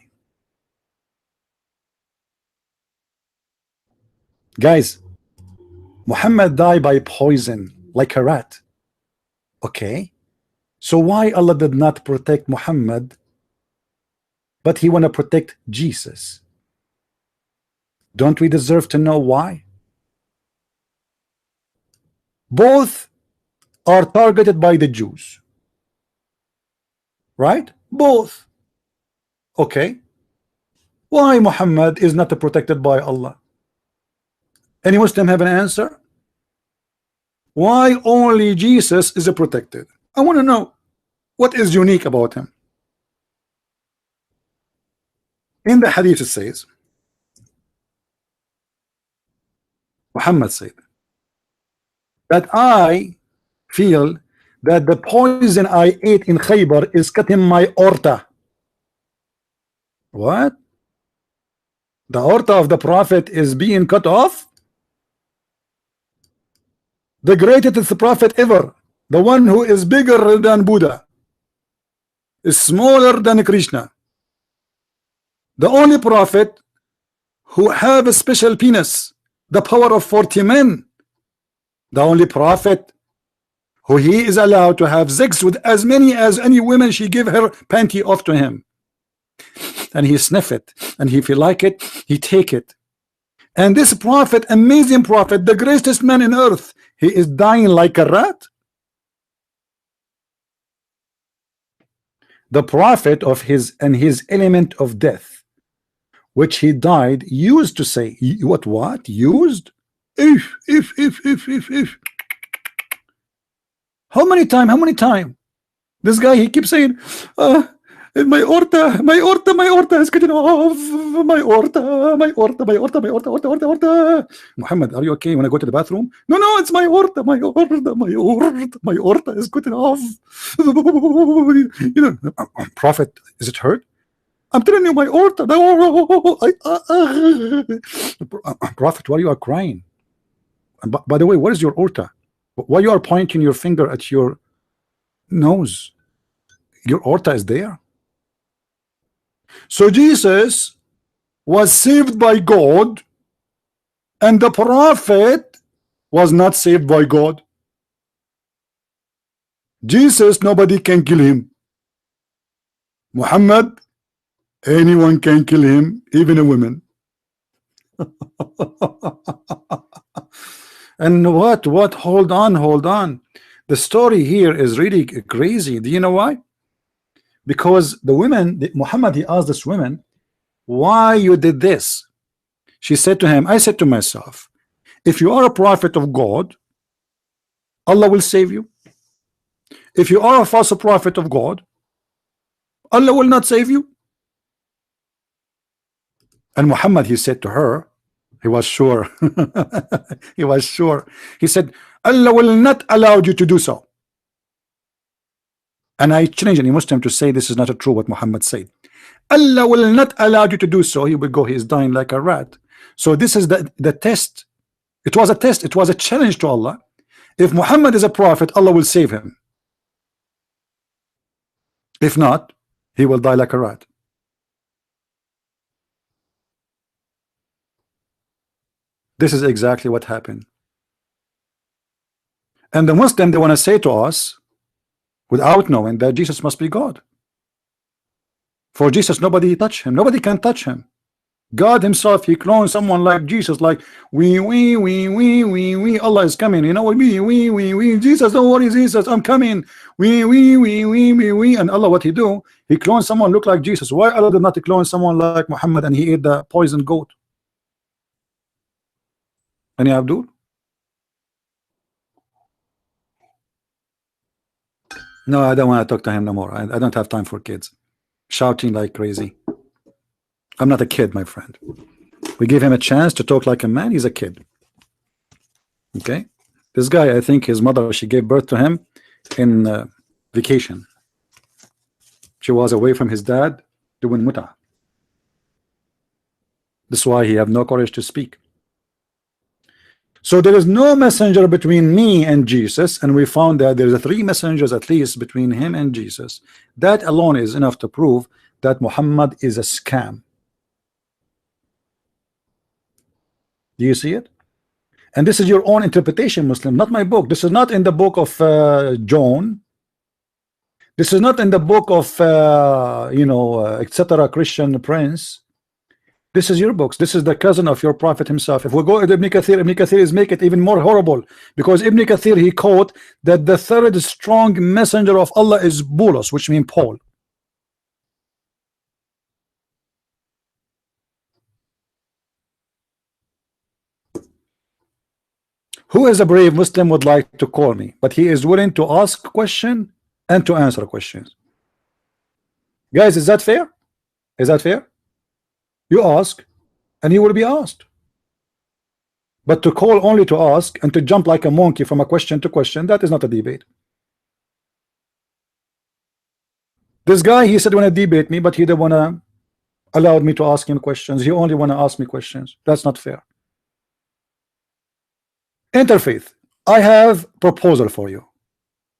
Guys, Muhammad died by poison like a rat. Okay, so why Allah did not protect Muhammad, but he want to protect Jesus? Don't we deserve to know why? Both are targeted by the Jews, right? Both. Okay, why Muhammad is not protected by Allah? Any Muslim have an answer? Why only Jesus is protected? I want to know what is unique about him. In the hadith it says, Muhammad said that I feel that the poison I ate in Khaybar is cutting my aorta. What? The aorta of the Prophet is being cut off? The greatest prophet ever, the one who is bigger than Buddha, is smaller than Krishna, the only prophet who have a special penis, the power of 40 men, the only prophet who he is allowed to have sex with as many as any women she give her panty off to him, and he sniff it, and if he like it he take it. And this prophet, amazing prophet, the greatest man in earth, he is dying like a rat. The prophet of his and his element of death, which he died, used to say, what used? If. How many time this guy, he keeps saying, my aorta is getting off, my aorta. Muhammad, are you okay? You want to go to the bathroom? No, it's my aorta is getting off. You know, prophet, is it hurt? I'm telling you, my aorta. Prophet, why you are crying? By the way, what is your aorta? Why you are pointing your finger at your nose? Your aorta is there. So Jesus was saved by God, and the prophet was not saved by God. Jesus, nobody can kill him. Muhammad, anyone can kill him, even a woman. And what? Hold on. The story here is really crazy. Do you know why? Because the women, Muhammad, he asked this woman, why you did this? She said to him, I said to myself, if you are a prophet of God, Allah will save you. If you are a false prophet of God, Allah will not save you. And Muhammad, he said to her, he was sure. He was sure. He said, Allah will not allow you to do so. And I challenge any Muslim to say this is not true what Muhammad said. Allah will not allow you to do so. He will go, he is dying like a rat. So this is the test. It was a test. It was a challenge to Allah. If Muhammad is a prophet, Allah will save him. If not, he will die like a rat. This is exactly what happened. And the Muslim, they want to say to us, without knowing, that Jesus must be God. For Jesus, nobody touch him. Nobody can touch him. God himself, he cloned someone like Jesus, like we, Allah is coming, you know, we, Jesus, don't worry, Jesus, I'm coming, we, and Allah, what he do? He cloned someone look like Jesus. Why Allah did not clone someone like Muhammad and he ate the poison goat? Any Abdul? No, I don't want to talk to him no more. I don't have time for kids shouting like crazy. I'm not a kid, my friend. We give him a chance to talk like a man. He's a kid. Okay, this guy, I think his mother, she gave birth to him in vacation. She was away from his dad doing muta. That's why he have no courage to speak. So there is no messenger between me and Jesus, and we found that there's 3 messengers at least between him and Jesus. That alone is enough to prove that Muhammad is a scam. Do you see it? And this is your own interpretation, Muslim, not my book. This is not in the book of John. This is not in the book of etc. Christian Prince. This is your books. This is the cousin of your prophet himself. If we go to Ibn Kathir is make it even more horrible, because Ibn Kathir, he quote that the 3rd strong messenger of Allah is Bulus, which means Paul. Who is a brave Muslim would like to call me, but he is willing to ask question and to answer questions. Guys, is that fair? Is that fair? You ask and you will be asked. But to call only to ask and to jump like a monkey from a question to question, that is not a debate. This guy, he said, want to debate me, but he didn't want to allow me to ask him questions. He only want to ask me questions. That's not fair. Interfaith, I have proposal for you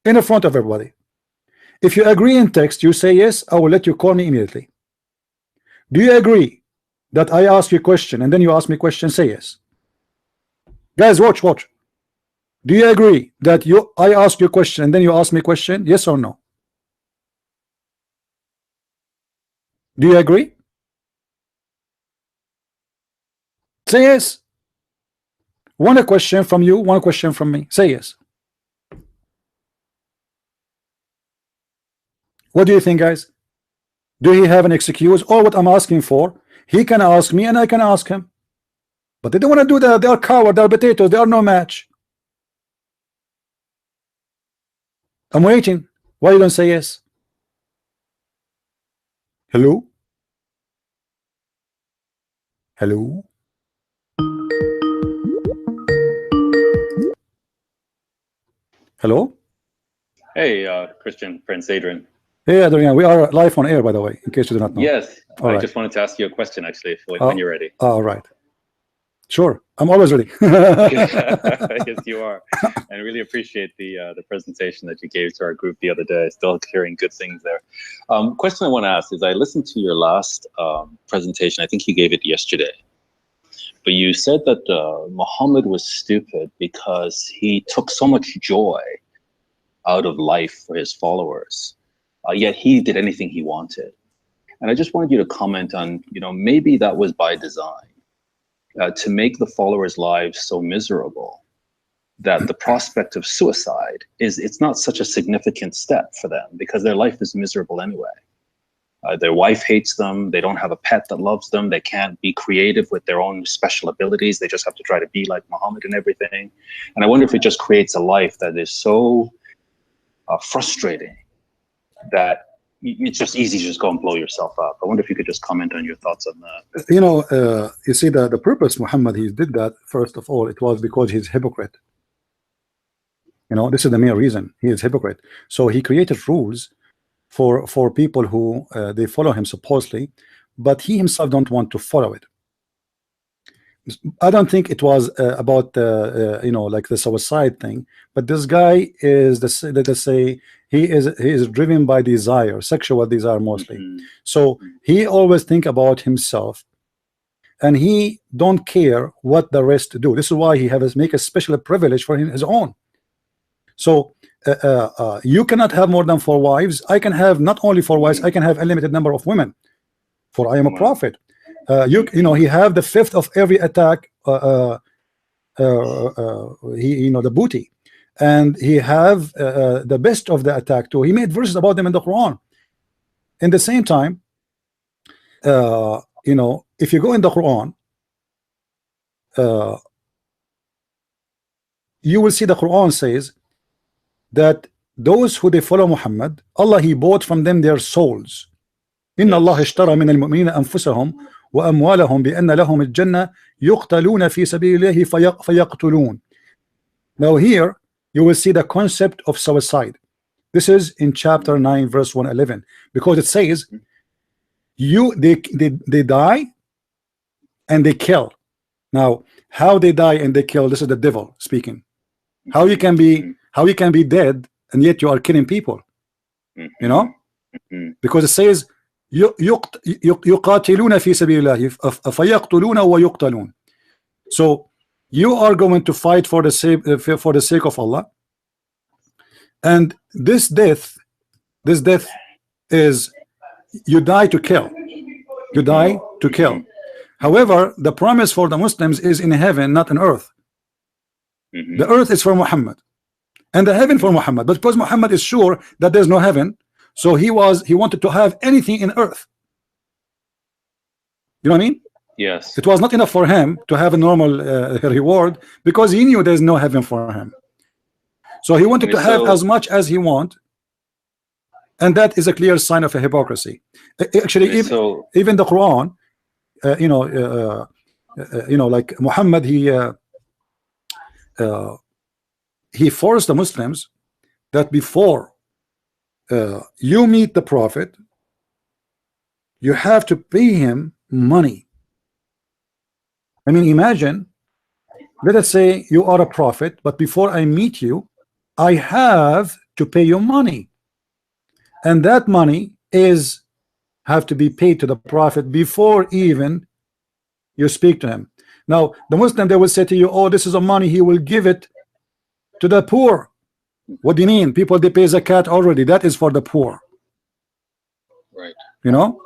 in front of everybody. If you agree in text, you say yes, I will let you call me immediately. Do you agree that I ask you a question and then you ask me a question? Say yes. Guys, watch. Do you agree that I ask you a question and then you ask me a question? Yes or no? Do you agree? Say yes. One question from you, one question from me. Say yes. What do you think, guys? Do he have an excuse? Or what I'm asking for, he can ask me and I can ask him. But they don't want to do that. They are cowards, they are potatoes, they are no match. I'm waiting. Why you don't say yes? Hello? Hello? Hello? Hey, Christian, Prince Adrian. Hey, Adrian, we are live on air, by the way, in case you do not know. Yes, All right. just wanted to ask you a question, actually, when you're ready. All right. Sure, I'm always ready. Yes, you are. And I really appreciate the presentation that you gave to our group the other day. Still hearing good things there. Question I want to ask is, I listened to your last presentation. I think you gave it yesterday. But you said that Muhammad was stupid because he took so much joy out of life for his followers, yet he did anything he wanted. And I just wanted you to comment on, maybe that was by design, to make the followers' lives so miserable that the prospect of suicide it's not such a significant step for them, because their life is miserable anyway. Their wife hates them. They don't have a pet that loves them. They can't be creative with their own special abilities. They just have to try to be like Muhammad and everything. And I wonder if it just creates a life that is so frustrating that it's just easy to just go and blow yourself up. I wonder if you could just comment on your thoughts on that. You see, the purpose Muhammad, he did that, first of all, it was because he's a hypocrite. This is the main reason. He is a hypocrite. So he created rules for people who they follow him supposedly, but he himself don't want to follow it. I don't think it was about like the suicide thing, but this guy is let us say he is driven by desire, sexual desire mostly. So he always think about himself, and he don't care what the rest do. This is why he has make a special privilege for his own. So you cannot have more than 4 wives. I can have not only 4 wives, I can have a limited number of women, for I am a prophet. He have the 5th of every attack, the booty, and he have the best of the attack too. He made verses about them in the Quran. In the same time, if you go in the Quran, you will see the Quran says that those who they follow Muhammad, Allah, he bought from them their souls. Inna Allah ishtara min al-mu'minina anfusahum وأموالهم بأن لهم الجنة يقتلون في سبيل الله فيقتلون. Now here you will see the concept of suicide. This is in chapter 9 verse 111, because it says they die and they kill. Now how they die and they kill, this is the devil speaking. How you can be dead and yet you are killing people, you know, because it says يقاتلون في سبيل الله فيقتلون ويقتلون. So you are going to fight for the sake of Allah, and this death is you die to kill. You die to kill. However, the promise for the Muslims is in heaven, not on earth. The earth is for Muhammad and the heaven for Muhammad, but because Muhammad is sure that there's no heaven, so he wanted to have anything in earth. You know what I mean? Yes. It was not enough for him to have a normal reward, because he knew there's no heaven for him. So he wanted to have as much as he want, and that is a clear sign of a hypocrisy. Actually, even the Quran, like Muhammad, he forced the Muslims that before you meet the Prophet, you have to pay him money. I mean, imagine, let us say you are a prophet, but before I meet you, I have to pay you money, and that money have to be paid to the Prophet before even you speak to him. Now the Muslim, they will say to you, oh, this is a money, he will give it to the poor. What do you mean? People, they pay zakat already, that is for the poor, right? You know,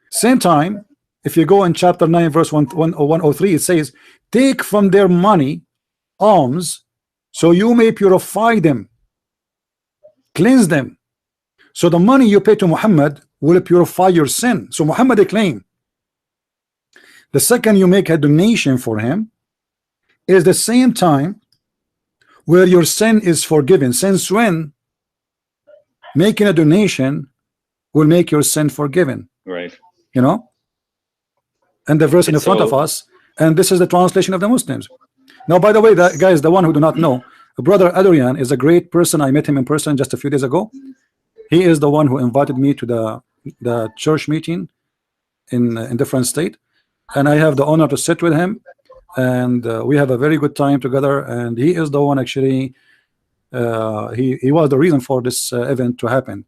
same time, if you go in chapter 9 verse 103, it says, take from their money alms, so you may purify them, cleanse them. So the money you pay to Muhammad will purify your sin. So Muhammad, they claim, the second you make a donation for him is the same time where your sin is forgiven, since when making a donation will make your sin forgiven, right? You know, and the verse in front of us, and this is the translation of the Muslims. Now, by the way, that guys, the one who do not know, brother Adrian is a great person. I met him in person just a few days ago. He is the one who invited me to the church meeting in different state, and I have the honor to sit with him, and we have a very good time together. And he is the one, actually, he was the reason for this event to happen.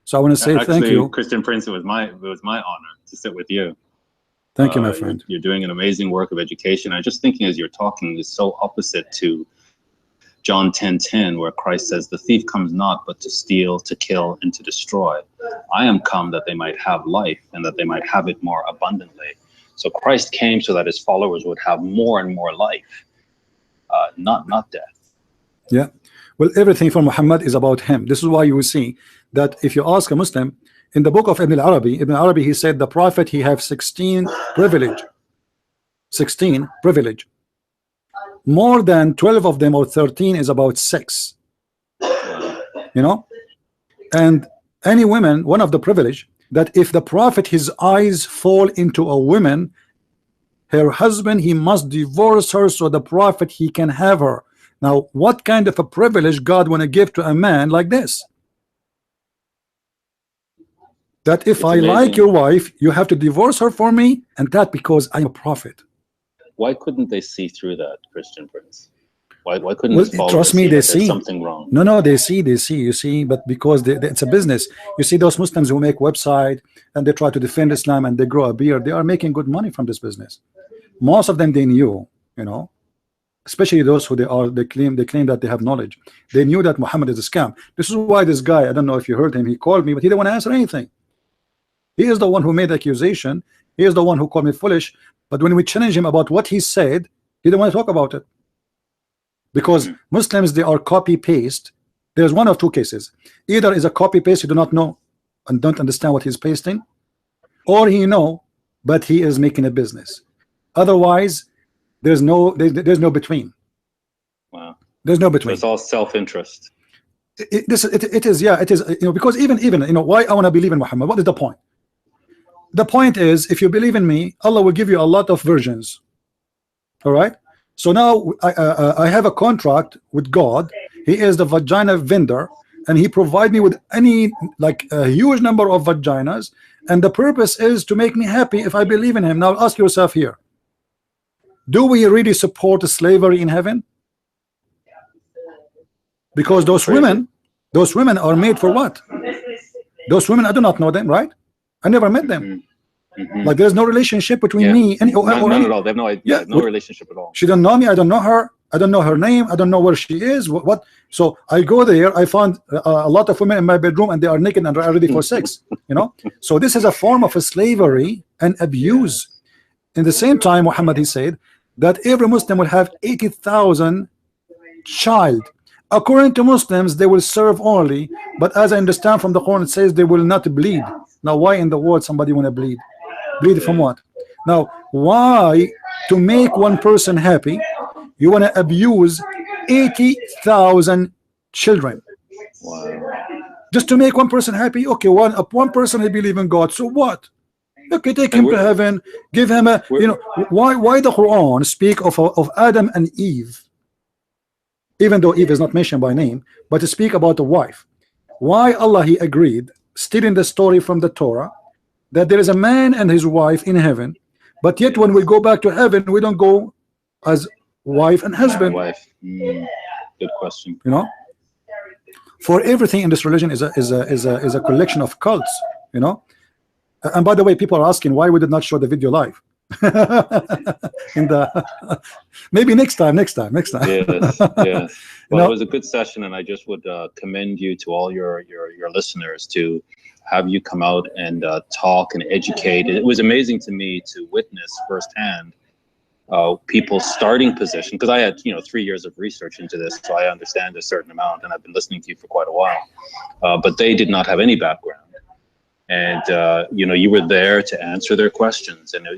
So I want to say thank you, Christian Prince. It was my honor to sit with you. Thank you, my friend. You're doing an amazing work of education. I'm just thinking as you're talking, is so opposite to John 10:10, where Christ says, the thief comes not but to steal, to kill, and to destroy. I am come that they might have life, and that they might have it more abundantly. So Christ came so that his followers would have more and more life, not death. Yeah. Well, everything from Muhammad is about him. This is why you will see that if you ask a Muslim, in the book of Ibn Arabi, he said the Prophet, he have 16 privilege. 16 privilege. More than 12 of them or 13 is about sex. You know? And any woman, one of the privilege, that if the Prophet, his eyes fall into a woman, her husband, he must divorce her so the Prophet, he can have her. Now, what kind of a privilege God want to give to a man like this? That if I like your wife, you have to divorce her for me, and that because I'm a prophet. Why couldn't they see through that, Christian Prince? Why couldn't this trust me, they see something wrong? No, they see, you see, but because it's a business. You see those Muslims who make website and they try to defend Islam and they grow a beard, they are making good money from this business. Most of them, they knew, you know, especially those who they claim that they have knowledge. They knew that Muhammad is a scam. This is why this guy, I don't know if you heard him, he called me, but he didn't want to answer anything. He is the one who made the accusation. He is the one who called me foolish. But when we challenge him about what he said, he didn't want to talk about it. Because Muslims, they are copy paste. There's one of two cases. Either is a copy paste, you do not know and don't understand what he's pasting, or he know, but he is making a business. Otherwise, there's no between. Wow. There's no between. So it's all self-interest. It is, yeah, it is, you know, because even, you know, why I want to believe in Muhammad, what is the point? the point is, if you believe in me, Allah will give you a lot of virgins. All right. So now I have a contract with God. He is the vagina vendor, and he provide me with any, like, a huge number of vaginas, and the purpose is to make me happy if I believe in him. Now ask yourself here, do we really support slavery in heaven? Because those women are made for what? Those women, I do not know them, right? I never met them. Like, there's no relationship between me and none at all. They have no idea. No relationship at all. She don't know me. I don't know her. I don't know her name. I don't know where she is. What? So I go there. I found a lot of women in my bedroom, and they are naked and are ready for sex. You know. So this is a form of a slavery and abuse. In the same time, Muhammad, he said that every Muslim will have 80,000 child. According to Muslims, they will serve only, but as I understand from the Quran, it says they will not bleed. Now, why in the world somebody want to bleed? Bleed from what? Now, why, to make one person happy, you want to abuse 80,000 children? Wow. Just to make one person happy? Okay, one person, he believe in God, so what? Okay, take him to heaven, give him a, you know, why the Quran speak of Adam and Eve, even though Eve is not mentioned by name, but to speak about the wife? Why Allah, he agreed, stealing the story from the Torah, that there is a man and his wife in heaven, but yet when we go back to heaven, we don't go as wife and husband. Good question. You know, for everything in this religion is a collection of cults. You know, and by the way, people are asking why we did not show the video live. In the maybe next time. Yes, yes. Well, know, it was a good session, and I just would commend you to all your listeners to have you come out and talk and educate. It was amazing to me to witness firsthand people's starting position, because I had 3 years of research into this, so I understand a certain amount, and I've been listening to you for quite a while. But they did not have any background, and you were there to answer their questions, and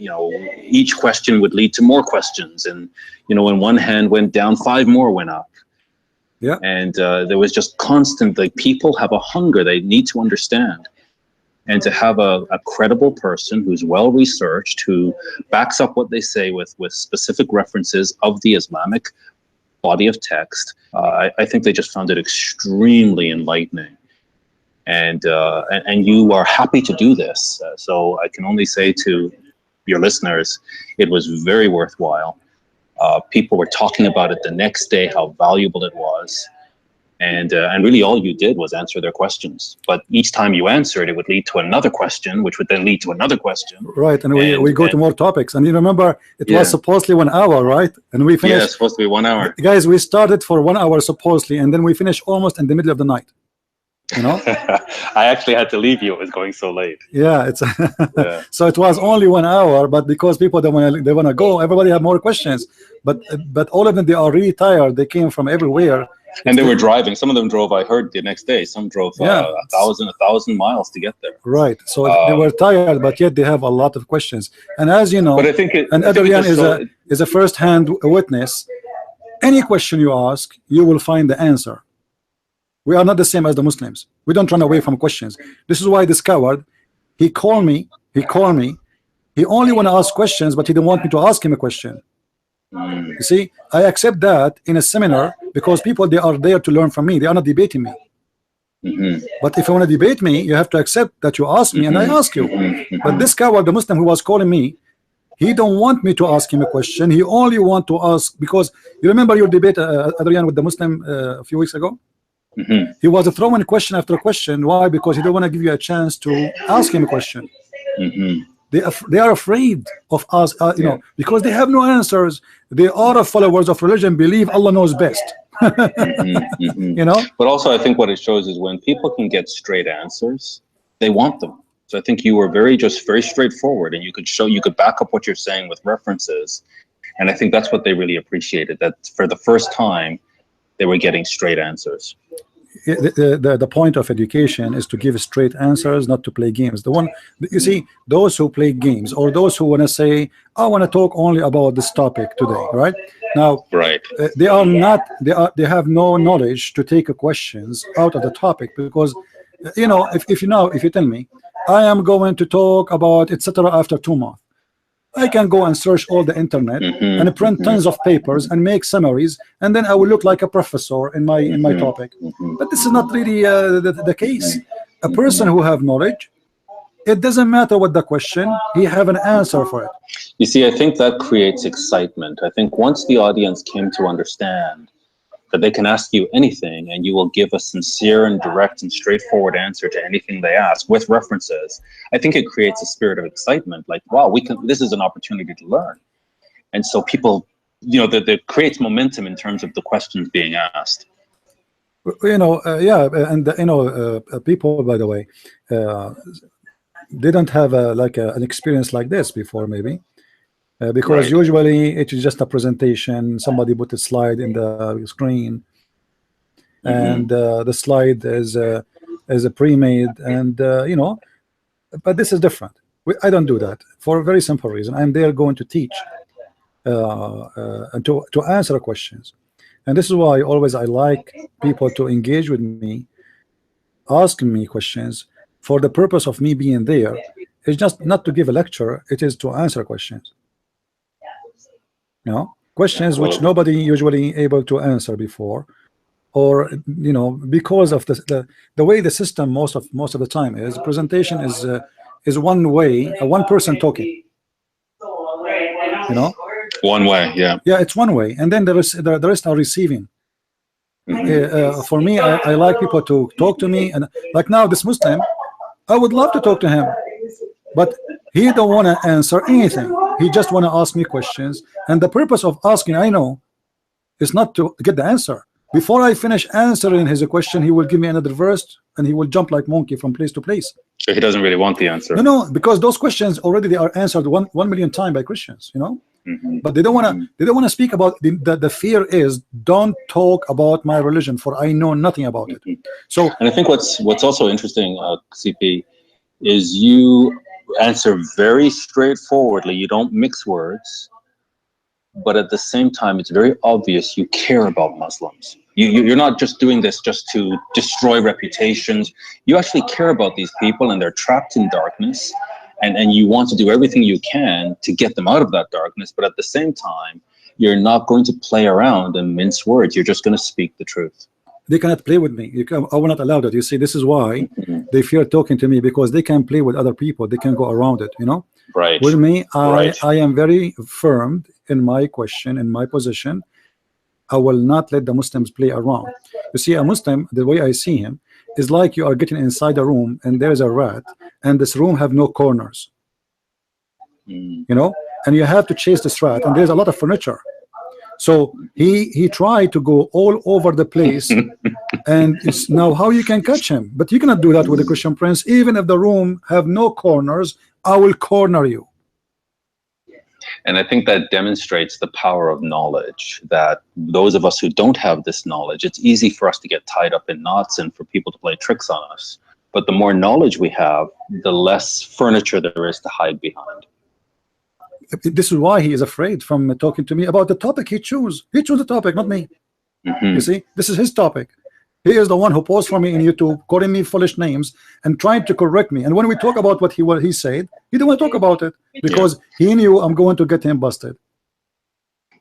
each question would lead to more questions, and when one hand went down, 5 more went up. Yeah. And there was just constant, like, people have a hunger they need to understand. And to have a credible person who's well researched, who backs up what they say with specific references of the Islamic body of text, I think they just found it extremely enlightening. And you are happy to do this. So I can only say to your listeners, it was very worthwhile. People were talking about it the next day, how valuable it was. And really all you did was answer their questions. But each time you answered, it would lead to another question, which would then lead to another question. Right, and we go to more topics. And you remember, it was supposedly 1 hour, right? And we finished. Yeah, it's supposed to be 1 hour. Guys, we started for 1 hour supposedly, and then we finished almost in the middle of the night. You know? I actually had to leave you. It was going so late. Yeah, it's so it was only 1 hour, but because people they want to go, everybody have more questions. But all of them, they are really tired. They came from everywhere. And they were driving. Some of them drove, I heard, the next day. Some drove 1,000 miles to get there. Right. So they were tired, but yet they have a lot of questions. And as you know, but I think Adrian is a first-hand witness. Any question you ask, you will find the answer. We are not the same as the Muslims. We don't run away from questions. This is why this coward, he called me. He only want to ask questions, but he didn't want me to ask him a question. You see, I accept that in a seminar because people, they are there to learn from me. They are not debating me. But if you want to debate me, you have to accept that you ask me and I ask you. But this coward, the Muslim who was calling me, he don't want me to ask him a question. He only want to ask, because you remember your debate, Adrian, with the Muslim a few weeks ago? He was throwing question after question. Why? Because he don't want to give you a chance to ask him a question. They are afraid of us, because they have no answers. They are followers of religion, believe Allah knows best. You know. But also, I think what it shows is when people can get straight answers, they want them. So I think you were very straightforward, and you could back up what you're saying with references, and I think that's what they really appreciated. That for the first time, they were getting straight answers. The point of education is to give straight answers, not to play games. You see, those who play games, or those who want to say, I want to talk only about this topic today, right now, they are not, they have no knowledge to take questions out of the topic, because if you tell me I am going to talk about etc. after 2 months. I can go and search all the internet and print tons of papers and make summaries, and then I will look like a professor in my topic. But this is not really the case. A person who have knowledge, it doesn't matter what the question, he have an answer for it. You see, I think that creates excitement. I think once the audience came to understand that they can ask you anything and you will give a sincere and direct and straightforward answer to anything they ask with references, I think it creates a spirit of excitement. Like, wow, this is an opportunity to learn. And so people, you know, that creates momentum in terms of the questions being asked. You know, yeah, and you know, people, by the way, didn't have an experience like this before, maybe. Because usually it is just a presentation, somebody put a slide in the screen, and the slide is a pre-made, and you know, but this is different. I don't do that for a very simple reason. I'm there going to teach and to answer questions, and this is why always I like people to engage with me, asking me questions for the purpose of me being there. It's just not to give a lecture, it is to answer questions. You know, questions which nobody usually able to answer before, or you know, because of the way the system most of the time is, presentation is one way, one person talking. You know, one way, yeah, it's one way, and then the rest are receiving. For me, I like people to talk to me, and like now this Muslim, I would love to talk to him, but he don't want to answer anything. He just want to ask me questions, and the purpose of asking, I know, is not to get the answer. Before I finish answering his question, he will give me another verse, and he will jump like monkey from place to place. So he doesn't really want the answer. No, because those questions already they are answered 1 million times by Christians. You know, but they don't want to. They don't want to speak about the fear is don't talk about my religion, for I know nothing about it. So, and I think what's also interesting, CP, is you answer very straightforwardly. You don't mix words, but at the same time, it's very obvious you care about Muslims. You're not just doing this just to destroy reputations. You actually care about these people, and they're trapped in darkness, and you want to do everything you can to get them out of that darkness. But at the same time, you're not going to play around and mince words. You're just going to speak the truth. They cannot play with me. I will not allow that. You see, this is why they fear talking to me, because they can play with other people. They can go around it, you know. Right. With me, I am very firm in my question, in my position. I will not let the Muslims play around. You see, a Muslim, the way I see him, is like you are getting inside a room and there is a rat, and this room have no corners. You know, and you have to chase this rat, and there's a lot of furniture. So he tried to go all over the place, and it's now how you can catch him. But you cannot do that with the Christian Prince. Even if the room have no corners, I will corner you. And I think that demonstrates the power of knowledge, that those of us who don't have this knowledge, it's easy for us to get tied up in knots and for people to play tricks on us. But the more knowledge we have, the less furniture there is to hide behind. This is why he is afraid from talking to me about the topic he chose. He chose the topic, not me. You see, this is his topic. He is the one who posed for me in YouTube, calling me foolish names and trying to correct me. And when we talk about what he said, he didn't want to talk about it because he knew I'm going to get him busted.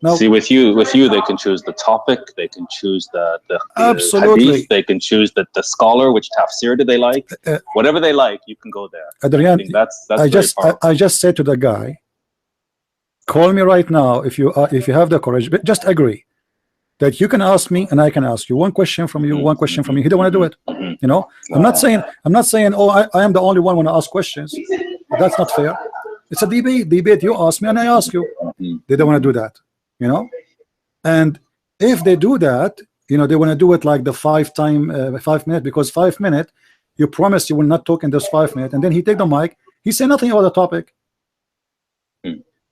Now, see, with you, they can choose the topic, they can choose the absolutely hadith, they can choose the scholar, which tafsir do they like, whatever they like, you can go there. Adrian, that's I just said to the guy, call me right now if you have the courage, but just agree that you can ask me and I can ask you one question from you, one question from you. He don't want to do it. You know, I'm not saying, oh, I am the only one want to ask questions. That's not fair. It's a debate. You ask me and I ask you. They don't want to do that, you know. And if they do that, you know, they want to do it like the 5 minutes, because 5 minutes, you promise you will not talk in those 5 minutes, and then he take the mic, he say nothing about the topic.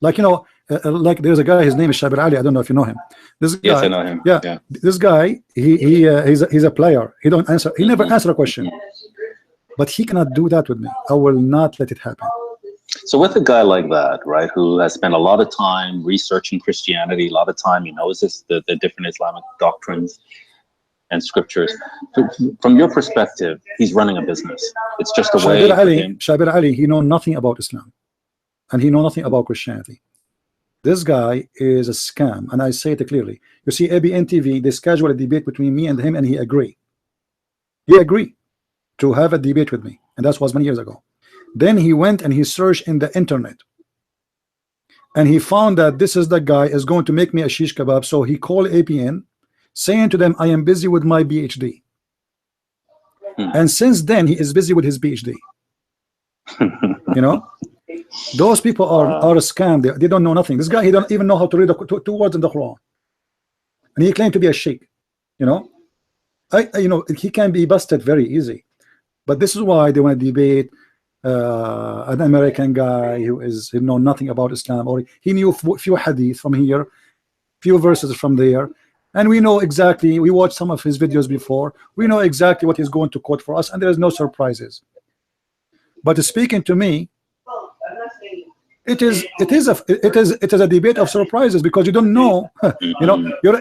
Like, you know, like there's a guy, his name is Shabir Ali. I don't know if you know him. This guy, yes, I know him. Yeah. This guy, he's a player. He don't answer. He never answer a question. But he cannot do that with me. I will not let it happen. So with a guy like that, right, who has spent a lot of time researching Christianity, a lot of time he knows the different Islamic doctrines, and scriptures. From your perspective, he's running a business. It's just a way for him. Shabir Ali, he know nothing about Islam, and he know nothing about Christianity. This guy is a scam, and I say it clearly. You see, ABN TV, they schedule a debate between me and him, and he agreed. He agreed to have a debate with me, and that was many years ago. Then he went and he searched in the internet, and he found that this is the guy is going to make me a shish kebab. So he called APN, saying to them, I am busy with my PhD. And since then he is busy with his PhD. You know, those people are a scam. They don't know nothing. This guy, he don't even know how to read two words in the Quran, and he claimed to be a sheikh. You know, you know, he can be busted very easy. But this is why they want to debate an American guy who know nothing about Islam, or he knew few hadith from here, few verses from there, and we know exactly. We watched some of his videos before. We know exactly what he's going to quote for us, and there is no surprises. But speaking to me, it is a debate of surprises, because you don't know. You know, you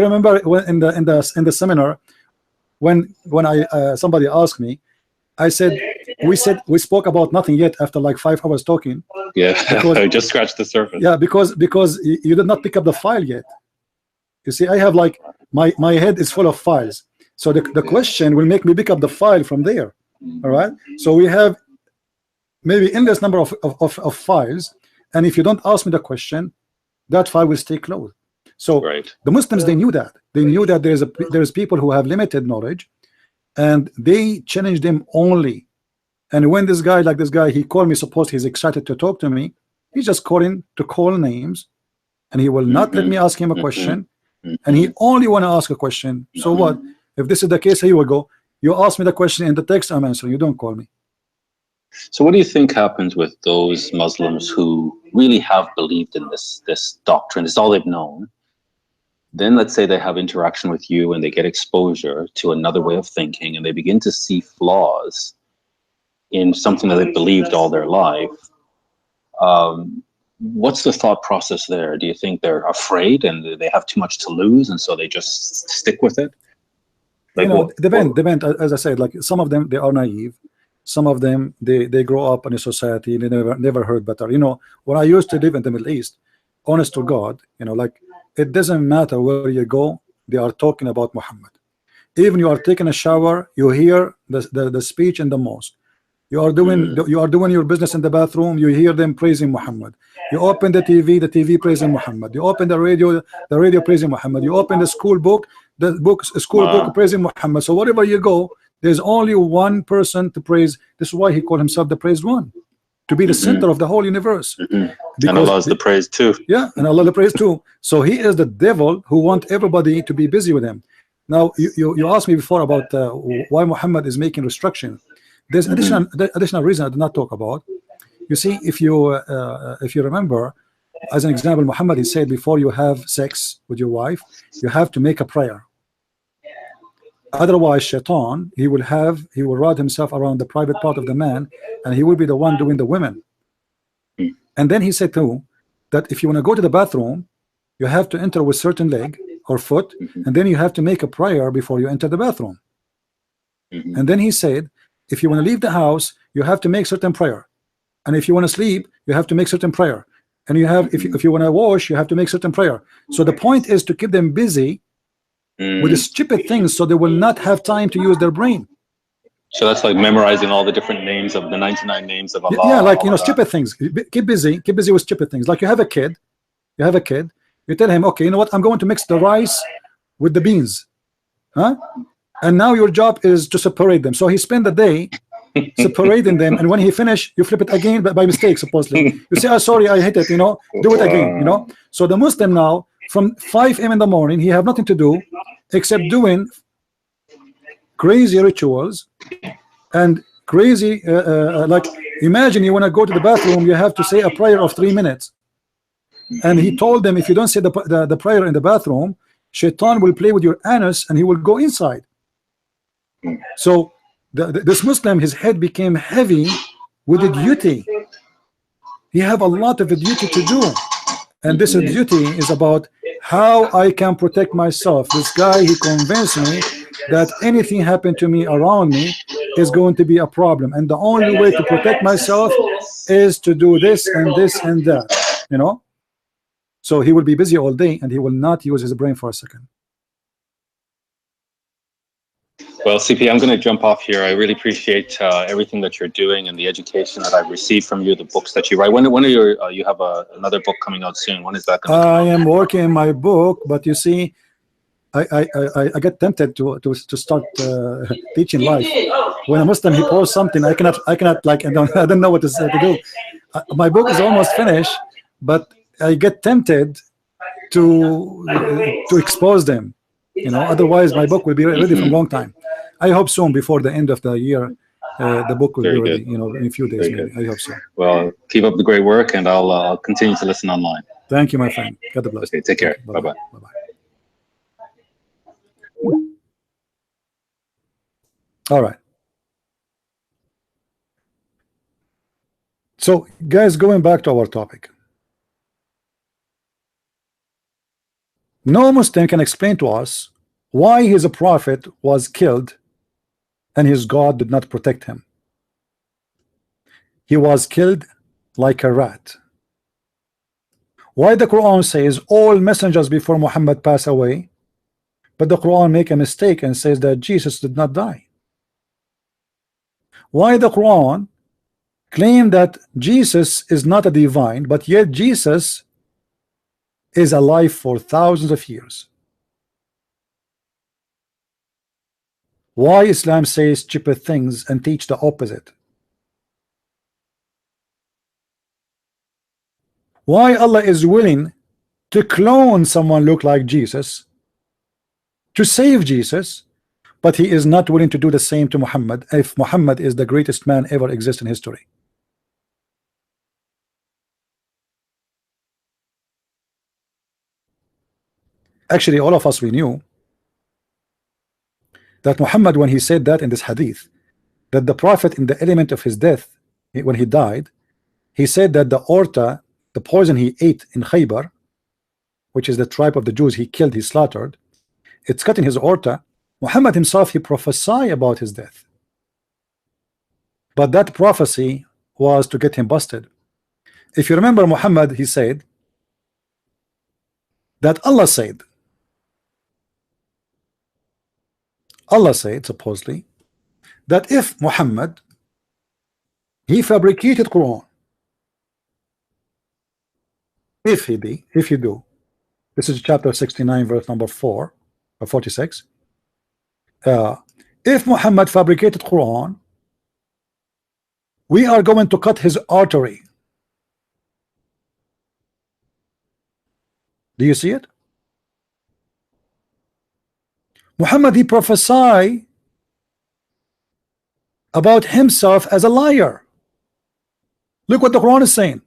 remember when in the seminar when somebody asked me, I said we spoke about nothing yet after like 5 hours talking. Yeah, I just scratched the surface. Yeah, because you did not pick up the file yet. You see, I have like my head is full of files, so the question will make me pick up the file from there. All right, so we have maybe endless number of files, and if you don't ask me the question, that file will stay closed. So the Muslims, they knew that there's people who have limited knowledge, and they challenge them only. And when this guy, he called me, suppose he's excited to talk to me, he's just calling to call names, and he will not let me ask him a question, and he only want to ask a question. So what if this is the case? He will go, you ask me the question in the text, I'm answering, you don't call me. So what do you think happens with those Muslims who really have believed in this doctrine? It's all they've known. Then let's say they have interaction with you and they get exposure to another way of thinking, and they begin to see flaws in something that they believed all their life. What's the thought process there? Do you think they're afraid and they have too much to lose, and so they just stick with it? Like, you know, depend. As I said, like some of them, they are naive. Some of them, they grow up in a society, they never heard better. You know, when I used to live in the Middle East, honest to God, you know, like it doesn't matter where you go, they are talking about Muhammad. Even you are taking a shower, you hear the speech in the mosque. You are doing your business in the bathroom, you hear them praising Muhammad. You open the TV praising Muhammad. You open the radio praising Muhammad. You open the school book, book praising Muhammad. So wherever you go, there's only one person to praise. This is why he called himself the praised one, to be the center of the whole universe. And Allah is the praise too. Yeah, and Allah the praise too. So he is the devil who wants everybody to be busy with him. Now you asked me before about why Muhammad is making restriction. There's additional reason I did not talk about. You see, if you remember, as an example, Muhammad, he said before you have sex with your wife, you have to make a prayer. Otherwise, Shaitan, he will ride himself around the private part of the man, and he will be the one doing the women. And then he said too that if you want to go to the bathroom, you have to enter with certain leg or foot, and then you have to make a prayer before you enter the bathroom. And then he said, if you want to leave the house, you have to make certain prayer, and if you want to sleep, you have to make certain prayer, and you have if you want to wash, you have to make certain prayer. So the point is to keep them busy with the stupid things, so they will not have time to use their brain. So that's like memorizing all the different names of the 99 names of Allah. Yeah, like, you know, stupid things. Keep busy with stupid things. Like you have a kid, you tell him, okay, you know what, I'm going to mix the rice with the beans, huh? And now your job is to separate them. So he spent the day separating them, and when he finished, you flip it again by mistake, supposedly. You say, oh, sorry, I hit it, you know, do it again, you know. So the Muslim now, from 5 a.m. in the morning, he have nothing to do except doing crazy rituals and crazy like, imagine you want to go to the bathroom, you have to say a prayer of 3 minutes, and he told them if you don't say the prayer in the bathroom, Shaitan will play with your anus and he will go inside. So this Muslim, his head became heavy with the duty. He have a lot of duty to do, and this duty is about how I can protect myself. This guy, he convinced me that anything happen to me around me is going to be a problem, and the only way to protect myself is to do this and this and that, you know. So he will be busy all day and he will not use his brain for a second. Well, CP, I'm going to jump off here. I really appreciate everything that you're doing and the education that I've received from you, the books that you write. When are your you have another book coming out soon? When is that going to come out? I am working in my book, but you see, I get tempted to start teaching life. When a Muslim he posts something, I cannot like I don't know what to do. My book is almost finished, but I get tempted to expose them. You know, otherwise my book will be ready from a long time. I hope soon, before the end of the year, the book will be ready. You know, in a few days maybe. I hope so. Well, keep up the great work, and I'll continue to listen online. Thank you, my friend. God bless. Okay, take care. Bye bye. Bye bye. All right. So, guys, going back to our topic. No Muslim can explain to us why his prophet was killed and his God did not protect him. He was killed like a rat. Why the Quran says all messengers before Muhammad pass away, but the Quran make a mistake and says that Jesus did not die? Why the Quran claim that Jesus is not a divine, but yet Jesus is alive for thousands of years? Why Islam says stupid things and teach the opposite? Why Allah is willing to clone someone look like Jesus to save Jesus, but he is not willing to do the same to Muhammad, if Muhammad is the greatest man ever exist in history? Actually, all of us, we knew that Muhammad, when he said that in this hadith, that the prophet in the element of his death, when he died, he said that the orta, the poison he ate in Khaybar, which is the tribe of the Jews he killed, he slaughtered, it's cut in his aorta. Muhammad himself, he prophesied about his death, but that prophecy was to get him busted. If you remember, Muhammad, he said that Allah said supposedly that if Muhammad he fabricated Quran, if you do, this is chapter 69 verse number 4 or 46, if Muhammad fabricated Quran, we are going to cut his artery. Do you see it? Muhammad, he prophesied about himself as a liar. Look what the Quran is saying.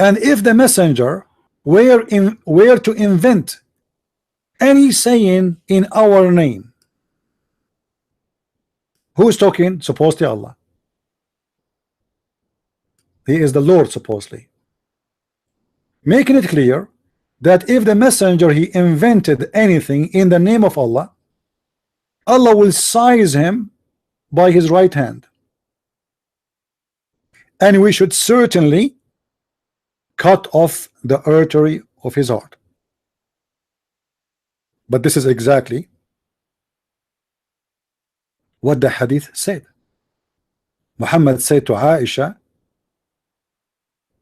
And if the messenger were to invent any saying in our name, who is talking? Supposedly Allah. He is the Lord, supposedly, making it clear that if the messenger he invented anything in the name of Allah, Allah will seize him by his right hand, and we should certainly cut off the artery of his heart. But this is exactly what the hadith said. Muhammad said to Aisha,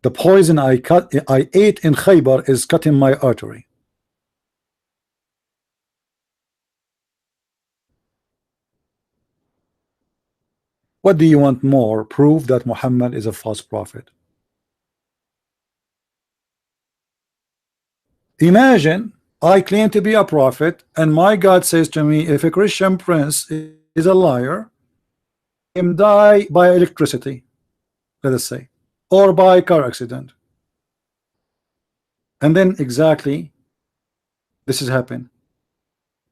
the poison I ate in Khaybar is cutting my artery. What do you want more? Proof that Muhammad is a false prophet. Imagine I claim to be a prophet and my God says to me, if a Christian prince is a liar, him die by electricity, let us say, or by car accident. And then exactly this has happened.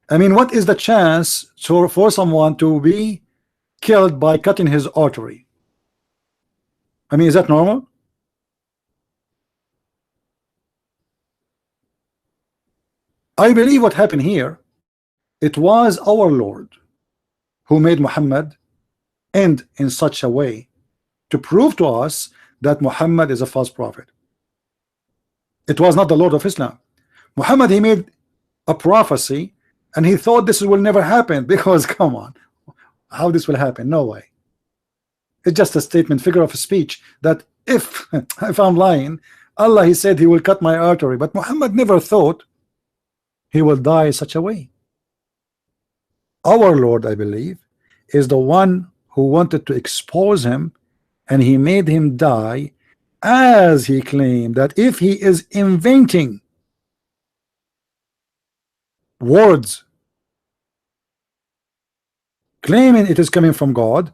I mean, what is the chance for someone to be killed by cutting his artery? I mean, is that normal? I believe what happened here, it was our Lord who made Muhammad end in such a way to prove to us that Muhammad is a false prophet. It was not the Lord of Islam. Muhammad, he made a prophecy and he thought this will never happen, because come on, how this will happen? No way. It's just a statement, figure of speech, that if I'm lying, Allah, he said he will cut my artery, but Muhammad never thought he will die such a way. Our Lord, I believe, is the one who wanted to expose him, and he made him die, as he claimed that if he is inventing words claiming it is coming from God,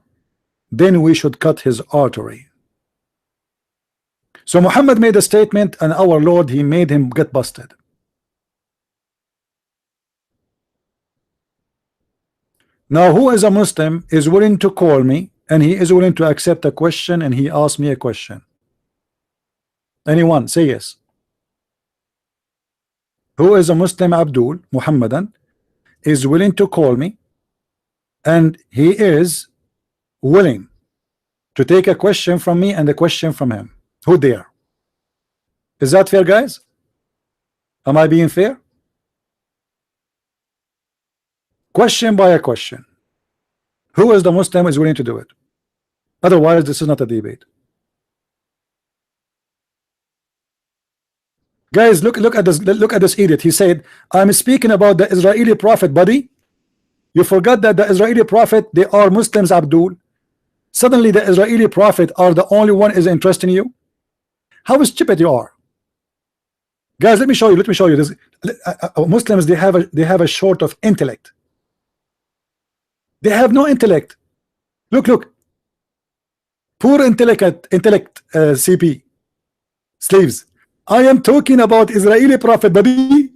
then we should cut his artery. So Muhammad made a statement, and our Lord, he made him get busted. Now, who is a Muslim is willing to call me, and he is willing to accept a question, and he asked me a question? Anyone say yes? Who is a Muslim? Abdul Muhammadan is willing to call me, and he is willing to take a question from me and a question from him. Who dare? Is that fair, guys? Am I being fair? Question by a question. Who is the Muslim is willing to do it? Otherwise, this is not a debate. Guys, look at this idiot. He said, I'm speaking about the Israeli prophet, buddy. You forgot that the Israeli prophet, they are Muslims, Abdul. Suddenly the Israeli prophet are the only one is interested in you. How stupid you are. Guys, let me show you this. Muslims, they have a short of intellect. They have no intellect. Look. Poor intellect CP slaves. I am talking about Israeli prophet, buddy.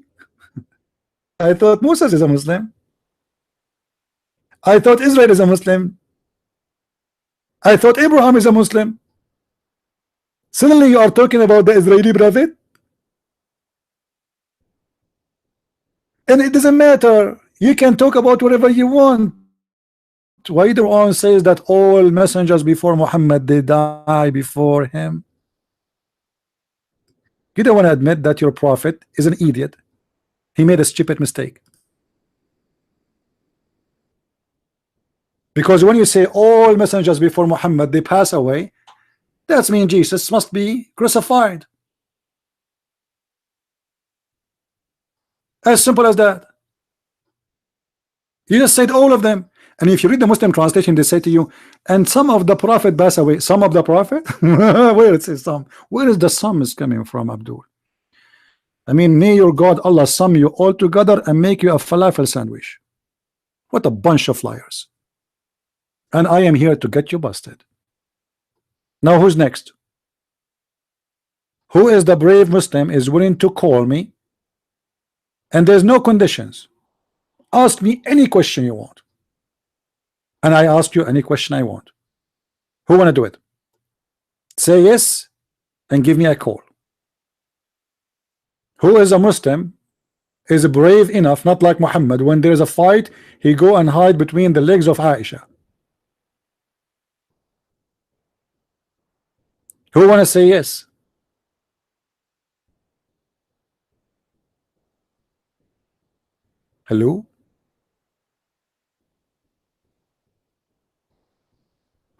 I thought Moses is a Muslim. I thought Israel is a Muslim. I thought Abraham is a Muslim. Suddenly you are talking about the Israeli prophet, and it doesn't matter. You can talk about whatever you want. Why the one says that all messengers before Muhammad, they die before him? You don't want to admit that your prophet is an idiot. He made a stupid mistake. Because when you say all messengers before Muhammad, they pass away, that means Jesus must be crucified. As simple as that. You just said all of them. And if you read the Muslim translation, they say to you, and some of the prophet pass away. Some of the prophet? Where it says some? Where is the sum is coming from, Abdul? I mean, may your God Allah sum you all together and make you a falafel sandwich. What a bunch of liars. And I am here to get you busted. Now who's next? Who is the brave Muslim is willing to call me, and there's no conditions? Ask me any question you want, and I ask you any question I want. Who want to do it? Say yes and give me a call. Who is a Muslim is brave enough, not like Muhammad, when there is a fight he go and hide between the legs of Aisha? Who want to say yes? Hello?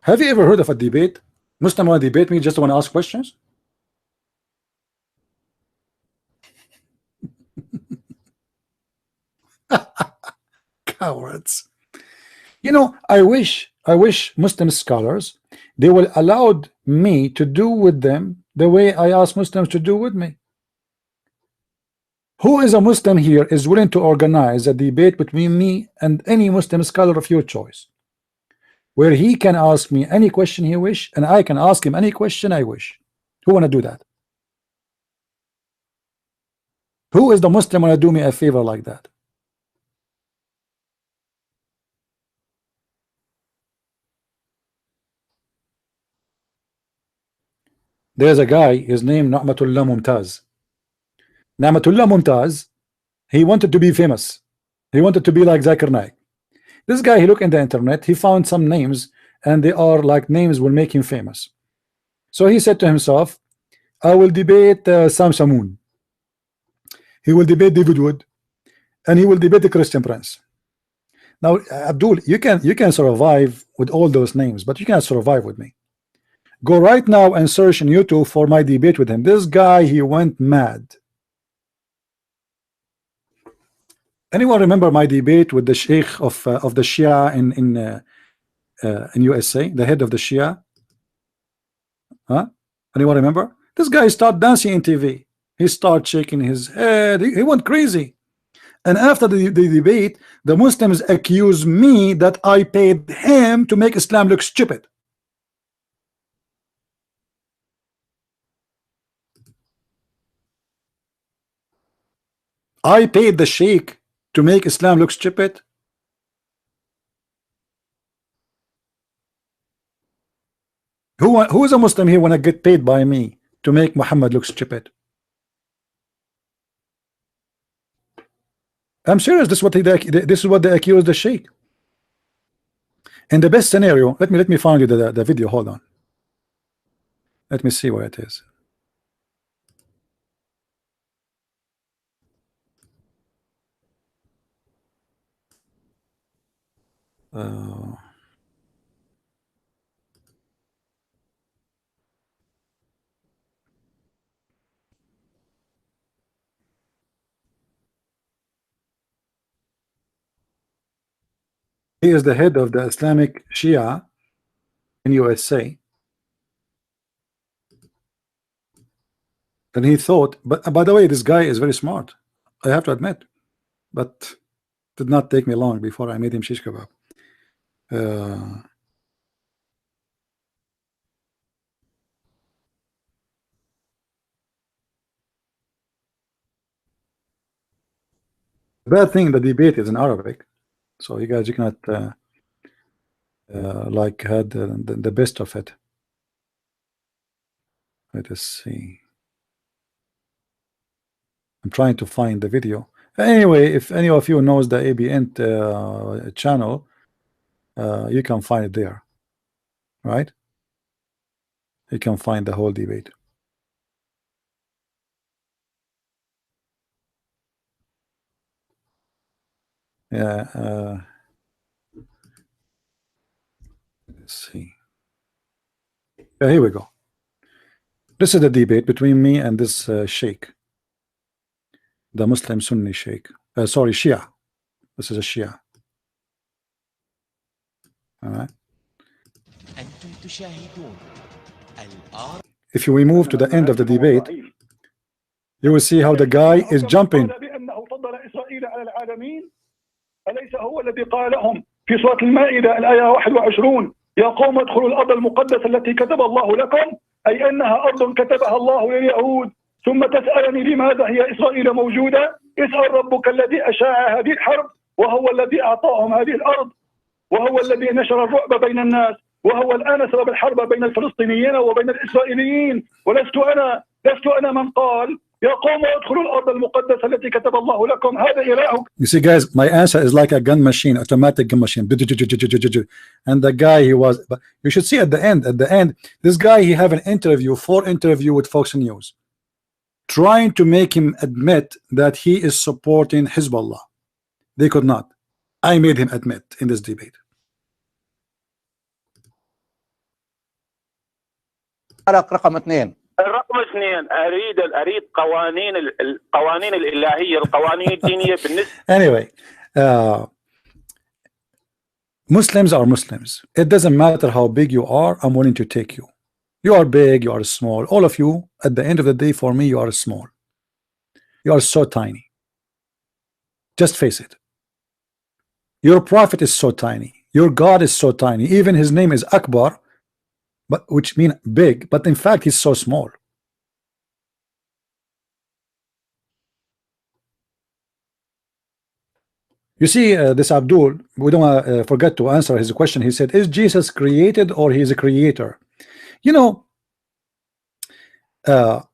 Have you ever heard of a debate? Muslim want to debate me, just want to ask questions? Cowards. You know, I wish Muslim scholars, they will allow me to do with them the way I ask Muslims to do with me. Who is a Muslim here is willing to organize a debate between me and any Muslim scholar of your choice, where he can ask me any question he wish, and I can ask him any question I wish? Who want to do that? Who is the Muslim want to do me a favor like that? There's a guy, his name Na'matullah Mumtaz. Na'matullah Mumtaz, He wanted to be famous. He wanted to be like Zakir Naik. This guy, he looked in the internet, he found some names, and they are like names will make him famous. So he said to himself, I will debate Sam Shamoun. He will debate David Wood, and he will debate the Christian Prince. Now, Abdul, you can survive with all those names, but you can't survive with me. Go right now and search in YouTube for my debate with him. This guy, he went mad. Anyone remember my debate with the Sheikh of the Shia in USA, the head of the Shia? Huh? Anyone remember? This guy started dancing in TV. He started shaking his head. He went crazy. And after the debate, the Muslims accused me that I paid him to make Islam look stupid. I paid the Sheikh to make Islam look stupid. Who is a Muslim here when I get paid by me to make Muhammad look stupid? I'm serious. This is what they accuse the Sheikh. In the best scenario, let me find you the video. Hold on. Let me see where it is. He is the head of the Islamic Shia in USA. And he thought, but by the way, this guy is very smart, I have to admit, but it did not take me long before I made him shish kebab. Bad thing, the debate is in Arabic, so you guys, you cannot like had the best of it. Let us see. I'm trying to find the video. Anyway, if any of you knows the ABN channel, you can find it there, right? You can find the whole debate. Yeah. Let's see. Here we go. This is the debate between me and this sheikh, the Muslim Sunni sheikh. Sorry, Shia. This is a Shia. All right. If we move to the end of the debate, you will see how the guy is jumping. أليس هو الذي قال لهم في سورة المائدة الآية 21 يا قوم ادخلوا الأرض المقدسة التي كتب الله لكم أي أنها أرض كتبها الله لليهود ثم تسألني لماذا هي إسرائيل موجودة اسأل ربك الذي أشاع هذه الحرب وهو الذي أعطاهم هذه الأرض وهو الذي نشر الرعب بين الناس وهو الآن سبب الحرب بين الفلسطينيين وبين الإسرائيليين ولست أنا من قال يا قوم ادخلوا الأرض المقدسة التي كتب الله لكم هذا إلهكم. You see, guys, my answer is like a gun machine, automatic gun machine. And the guy, he was, but you should see at the end, this guy, he have an interview, 4 interview with Fox News, trying to make him admit that he is supporting Hezbollah. They could not. I made him admit in this debate. رقم 2. الرقم 2 اريد القوانين الالهيه القوانين الدينيه بالنسبه. Anyway, Muslims are Muslims. It doesn't matter how big you are. I'm willing to take you. You are big, you are small. All of you, at the end of the day, for me, you are small. You are so tiny. Just face it. Your prophet is so tiny. Your God is so tiny. Even his name is Akbar, but which means big, but in fact he's so small. You see, this Abdul, we don't forget to answer his question. He said, is Jesus created or he is a creator? You know,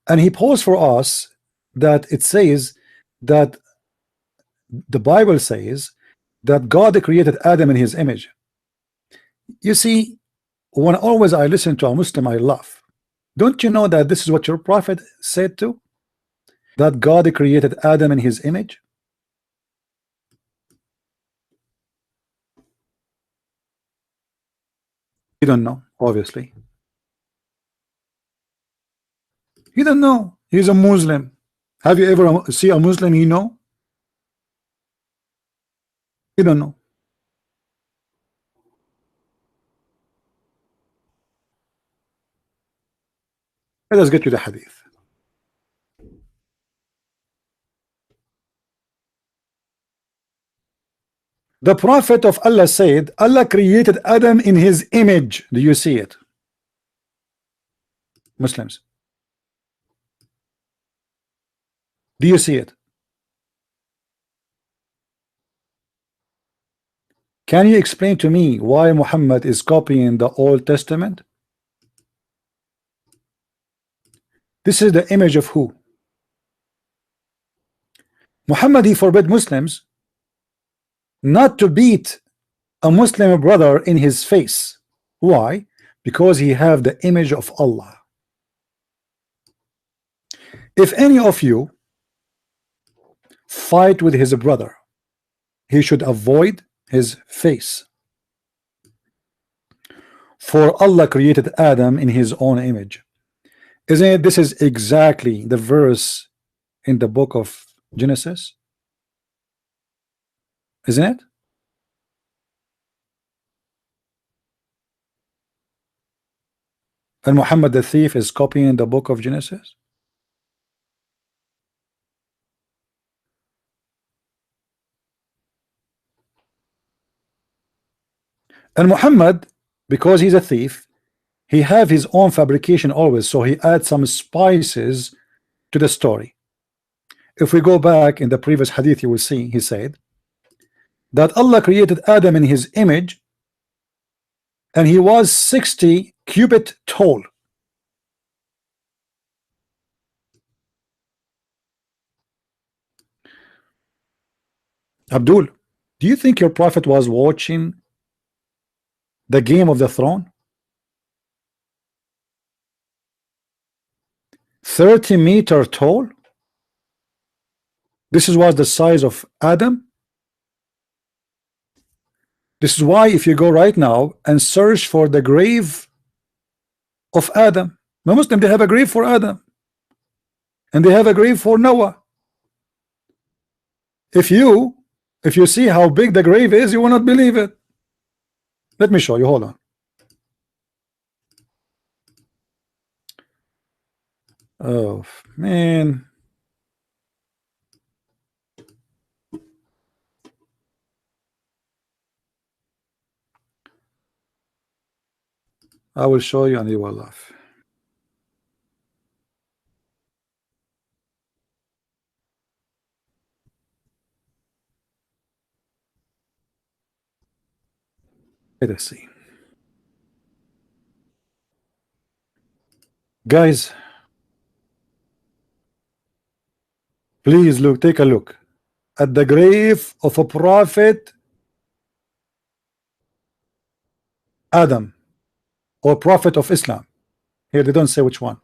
and he posed for us that it says that the Bible says that God created Adam in his image. You see, when always I listen to a Muslim, I laugh. Don't you know that this is what your prophet said too? That God created Adam in his image? You don't know, obviously. You don't know. He's a Muslim. Have you ever see a Muslim you know? You don't know. Let us get to the hadith. The Prophet of Allah said, Allah created Adam in his image. Do you see it? Muslims. Do you see it? Can you explain to me why Muhammad is copying the Old Testament? This is the image of who? Muhammad, he forbid Muslims not to beat a Muslim brother in his face. Why? Because he have the image of Allah. If any of you fight with his brother, he should avoid his face. For Allah created Adam in his own image. Isn't it? This is exactly the verse in the book of Genesis. Isn't it? And Muhammad the thief is copying the book of Genesis. And Muhammad, because he's a thief, he have his own fabrication always, so he adds some spices to the story. If we go back in the previous hadith, you will see he said that Allah created Adam in his image, and he was 60 cubit tall. Abdul, do you think your prophet was watching the Game of the Throne? 30-meter tall. This was the size of Adam. This is why if you go right now and search for the grave of Adam, the Muslim, they have a grave for Adam and they have a grave for Noah. If you see how big the grave is, you will not believe it. Let me show you. Hold on. Oh man. I will show you and you will laugh. Let us see. Guys, please look, take a look at the grave of a prophet Adam, or prophet of Islam. Here they don't say which one.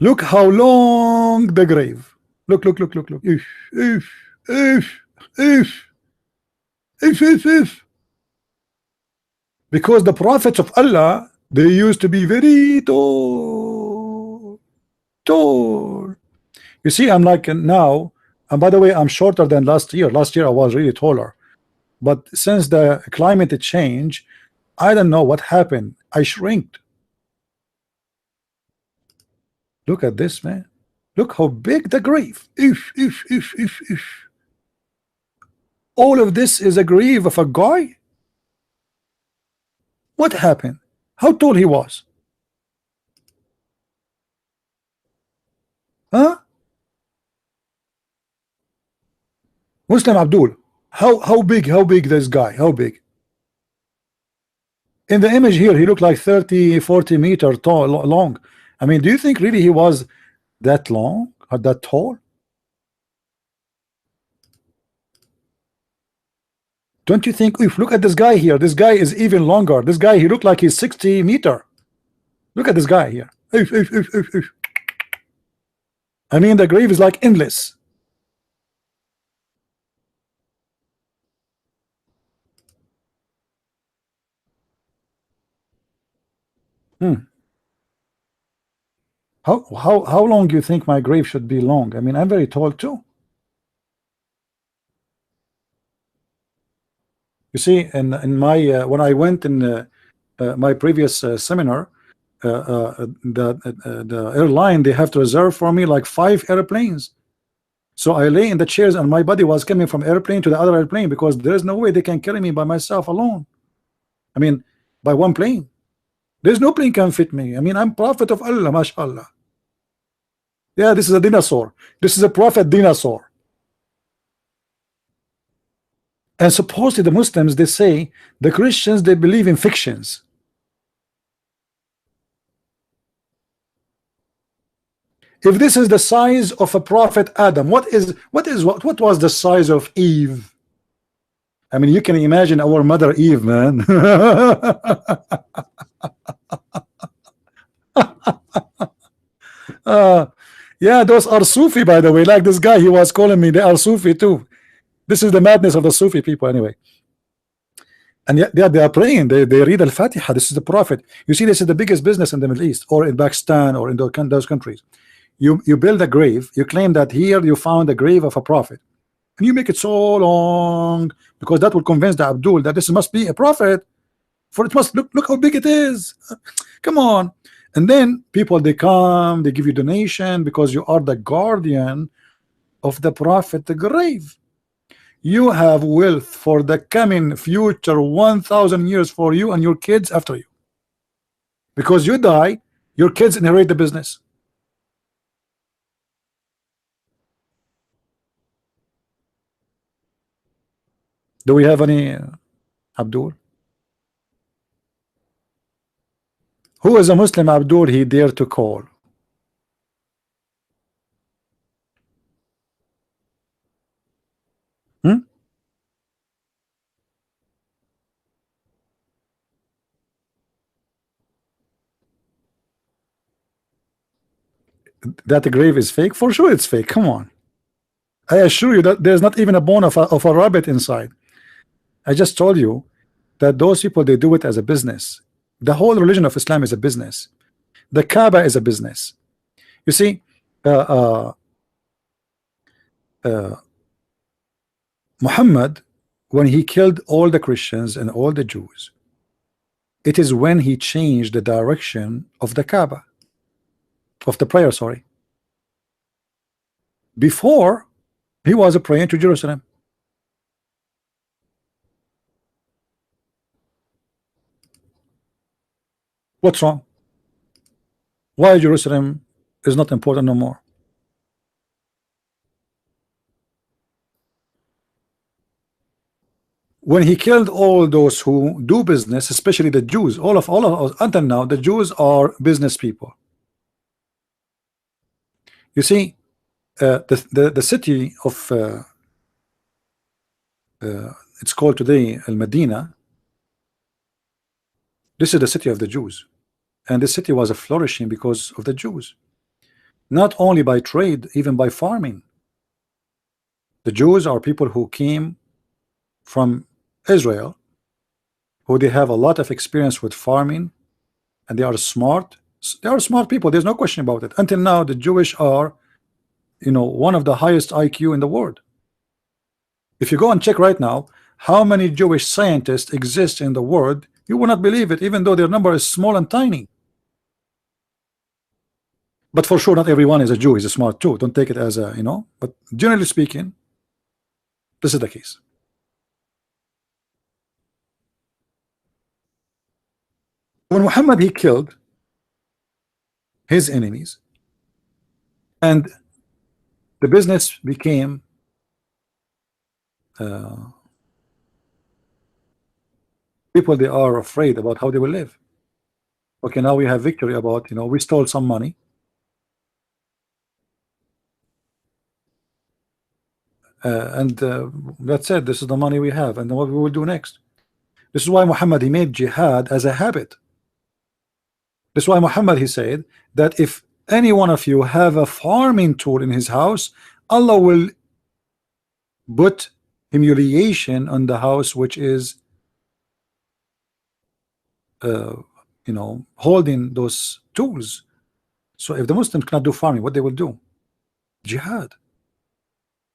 Look how long the grave. Look. If. Because the prophets of Allah, they used to be very tall. You see, I'm like now, and by the way, I'm shorter than last year. Last year I was really taller, but since the climate change, I don't know what happened. I shrinked. Look at this, man. Look how big the grave. If. All of this is a grave of a guy. What happened? How tall he was? Huh? Muslim Abdul, how big this guy? How big? In the image here, he looked like 30-40 meter tall, long. I mean, do you think really he was that long or that tall? Don't you think? If look at this guy here. This guy is even longer. This guy, he looked like he's 60 meters. Look at this guy here. I mean, the grave is like endless. How long do you think my grave should be long? I mean, I'm very tall too. You see, in my when I went in my previous seminar, the airline, they have to reserve for me like 5 airplanes. So I lay in the chairs and my body was coming from airplane to the other airplane because there is no way they can carry me by myself alone. I mean, by one plane. There's no plane can fit me. I mean, I'm prophet of Allah, mashallah. Yeah, this is a dinosaur. This is a prophet dinosaur. And supposedly the Muslims, they say the Christians, they believe in fictions. If this is the size of a prophet Adam, what was the size of Eve? I mean, you can imagine our mother Eve, man. Yeah, those are Sufi, by the way. Like this guy, he was calling me, they are Sufi too. This is the madness of the Sufi people anyway. And yet they are praying, they read Al-Fatiha. This is the prophet. You see, this is the biggest business in the Middle East or in Pakistan or in those countries. You build a grave, you claim that here you found the grave of a prophet, and you make it so long because that will convince the Abdul that this must be a prophet, for it must look how big it is. Come on. And then people, they come, they give you donation because you are the guardian of the prophet, the grave. You have wealth for the coming future 1,000 years for you and your kids after you. Because you die, your kids inherit the business. Do we have any Abdul? Who is a Muslim Abdul he dare to call? That the grave is fake? For sure it's fake. Come on. I assure you that there's not even a bone of a rabbit inside. I just told you that those people, they do it as a business. The whole religion of Islam is a business. The Kaaba is a business. You see, Muhammad, when he killed all the Christians and all the Jews, it is when he changed the direction of the Kaaba, of the prayer, sorry. Before, he was praying to Jerusalem. What's wrong? Why Jerusalem is not important no more? When he killed all those who do business, especially the Jews, all of us until now, the Jews are business people. You see, the city of it's called today Al-Medina. This is the city of the Jews, and this city was flourishing because of the Jews, not only by trade, even by farming. The Jews are people who came from Israel, who they have a lot of experience with farming, and they are smart. They are smart people. There's no question about it. Until now, the Jewish are, you know, one of the highest IQ in the world. If you go and check right now how many Jewish scientists exist in the world, you will not believe it, even though their number is small and tiny. But for sure, not everyone is a Jew is a smart too. Don't take it as a, you know, but generally speaking, this is the case. When Muhammad, he killed his enemies, and the business became people, they are afraid about how they will live. Okay, now we have victory about, you know, we stole some money. That's it. This is the money we have, and what we will do next. This is why Muhammad, he made jihad as a habit. This is why Muhammad, he said that if any one of you have a farming tool in his house, Allah will put humiliation on the house which is you know, holding those tools. So if the Muslims cannot do farming, what they will do? Jihad.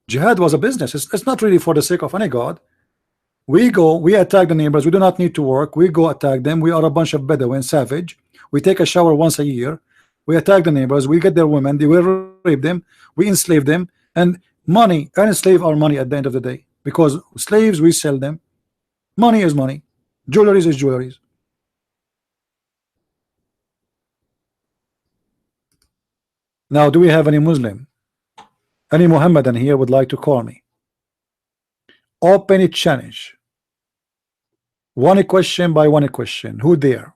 Jihad was a business. It's not really for the sake of any God. We go, we attack the neighbors. We do not need to work. We go attack them. We are a bunch of Bedouin, savage. We take a shower once a year. We attack the neighbors. We get their women. They will rape them. We enslave them. And money, and slave are money at the end of the day. Because slaves, we sell them. Money is money. Jewelry is jewelry. Now, do we have any Muslim? Any Muhammadan here would like to call me? Open it challenge. One question by one question. Who there?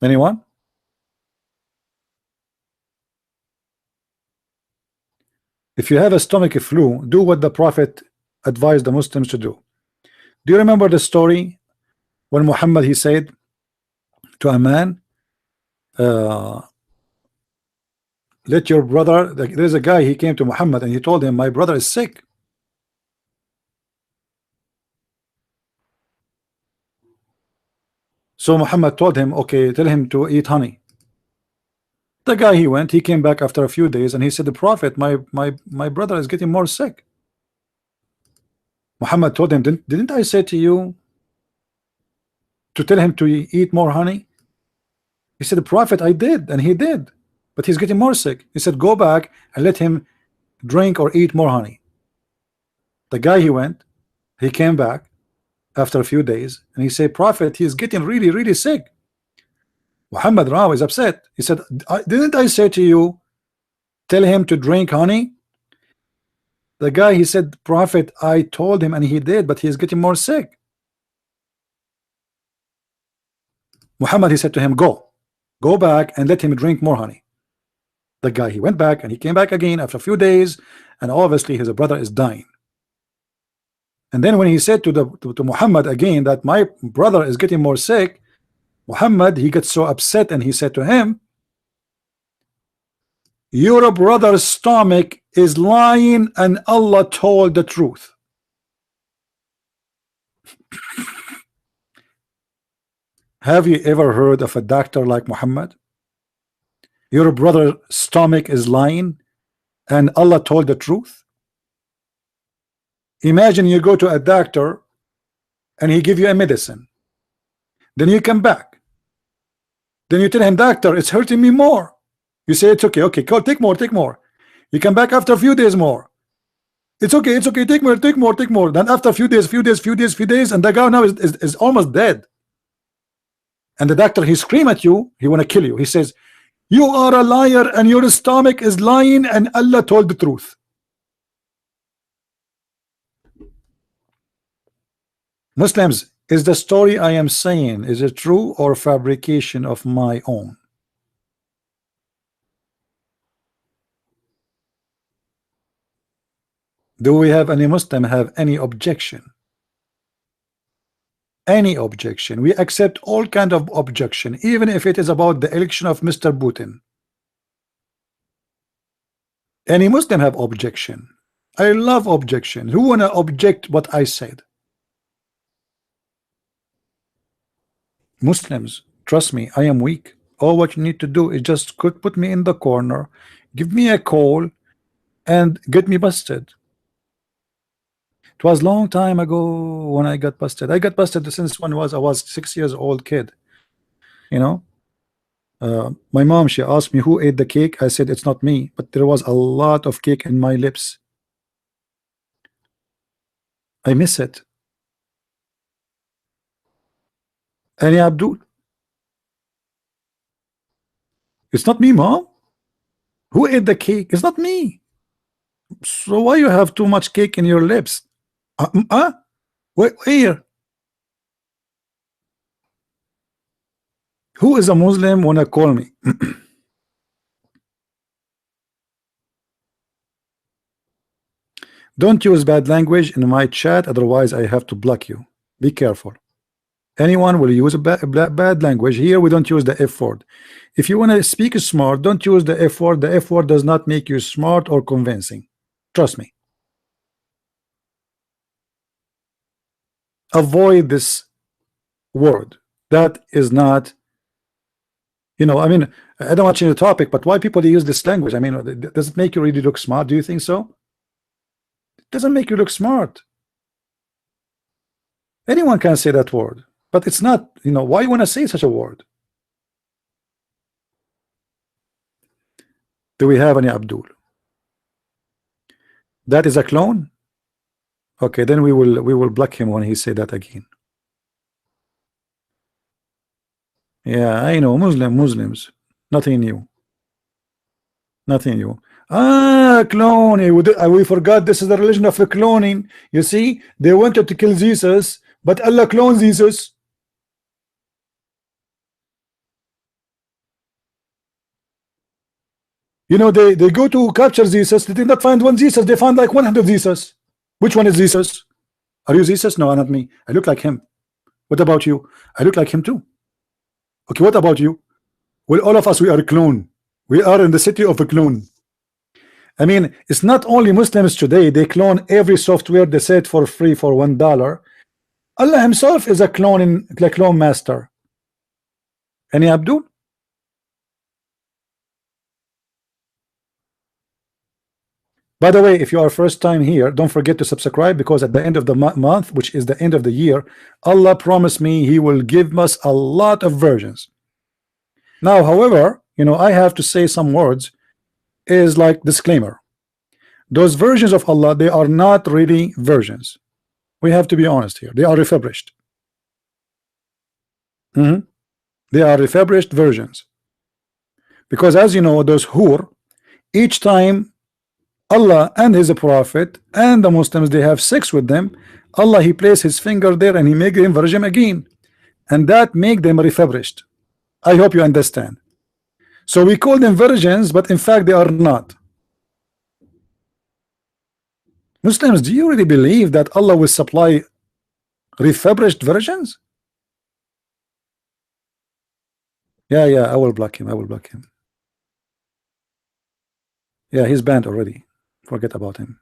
Anyone? If you have a stomach flu, do what the Prophet advised the Muslims to do. Do you remember the story when Muhammad, he said to a man, let your brother, there's a guy, he came to Muhammad and he told him, my brother is sick. So Muhammad told him, okay, tell him to eat honey. The guy, he went, he came back after a few days and he said, the Prophet, my brother is getting more sick. Muhammad told him, didn't I say to you to tell him to eat more honey? He said, the Prophet, I did, and he did, but he's getting more sick. He said, go back and let him drink or eat more honey. The guy, he went, he came back after a few days and he said, Prophet, he is getting really sick. Muhammad Rao is upset. He said, didn't I say to you tell him to drink honey? The guy, he said, Prophet, I told him and he did, but he is getting more sick. Muhammad, he said to him, go back and let him drink more honey. The guy, he went back and he came back again after a few days, and obviously his brother is dying. And then when he said to Muhammad again that my brother is getting more sick, Muhammad, he gets so upset and he said to him, your brother's stomach is lying and Allah told the truth. Have you ever heard of a doctor like Muhammad? Your brother's stomach is lying and Allah told the truth. Imagine you go to a doctor and he give you a medicine, then you come back, then you tell him, doctor, it's hurting me more. You say, it's okay, go take more. You come back after a few days more. It's okay, take more. Then after a few days, and the guy now is almost dead. And the doctor, he scream at you, he want to kill you. He says, you are a liar and your stomach is lying and Allah told the truth. Muslims, is the story I am saying, is it true or fabrication of my own? Do we have any Muslim have any objection? Any objection? We accept all kind of objection, even if it is about the election of Mr. Putin. Any Muslim have objection? I love objection. Who wanna object what I said? Muslims, trust me, I am weak. All what you need to do is just put me in the corner, give me a call, and get me busted. It was long time ago when I got busted. I got busted since when I was 6 years old kid. You know, my mom, she asked me who ate the cake. I said it's not me, but there was a lot of cake in my lips. I miss it. And yeah, Abdul, it's not me, mom. Who ate the cake? It's not me. So why you have too much cake in your lips? Where? Who is a Muslim wanna call me? Don't use bad language in my chat, otherwise I have to block you. Be careful. Anyone will use a bad language. Here we don't use the F word. If you want to speak smart, don't use the F word. The F word does not make you smart or convincing. Trust me. Avoid this word. That is not, you know, I mean, I don't want to change the topic, but why people use this language? I mean, does it make you really look smart? Do you think so? It doesn't make you look smart. Anyone can say that word, but it's not, you know, why you want to say such a word? Do we have any Abdul? That is a clone? Okay, then we will block him when he say that again. Yeah, I know, Muslims, nothing new. Nothing new. Ah, clone. We forgot this is the religion of the cloning. You see, they wanted to kill Jesus, but Allah clones Jesus. You know, they go to capture Jesus. They did not find one Jesus. They found like 100 Jesus. Which one is Jesus? Are you Jesus? No, not me. I look like him. What about you? I look like him too. Okay, what about you? Well, all of us, we are a clone. We are in the city of a clone. I mean, it's not only Muslims today. They clone every software they said for free for $1. Allah himself is a clone master. Any Abdul? By the way, if you are first time here, don't forget to subscribe, because at the end of the month, which is the end of the year, Allah promised me He will give us a lot of versions. Now, however, you know, I have to say some words is like disclaimer. Those versions of Allah, they are not really versions. We have to be honest here. They are refurbished. They are refurbished versions. Because as you know, those hur, each time Allah and his prophet and the Muslims, they have sex with them, Allah, he placed his finger there and he make them virgin again, and that make them refurbished. I hope you understand. So we call them virgins, but in fact they are not. Muslims, do you really believe that Allah will supply refurbished virgins? Yeah, I will block him. I will block him. Yeah, he's banned already. Forget about him.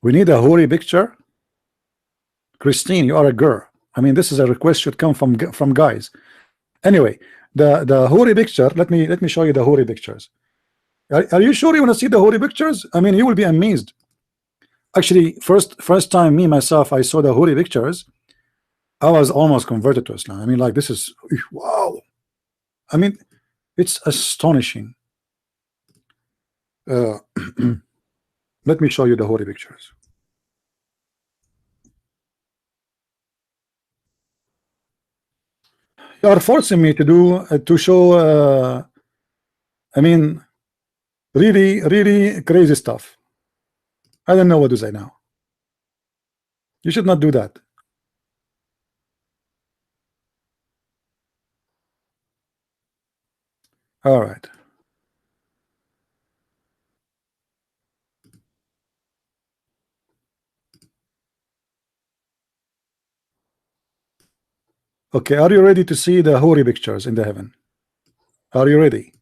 We need a holy picture. Christine, you are a girl. I mean, this is a request should come from guys. Anyway, the holy picture. Let me show you the holy pictures. Are you sure you want to see the holy pictures? I mean, you will be amazed. Actually, first time me myself I saw the holy pictures, I was almost converted to Islam. I mean, like, this is wow. I mean, it's astonishing. Let me show you the holy pictures. You are forcing me to do to show. I mean, really crazy stuff. I don't know what to say now. You should not do that. All right. Okay, are you ready to see the holy pictures in the heaven? Are you ready?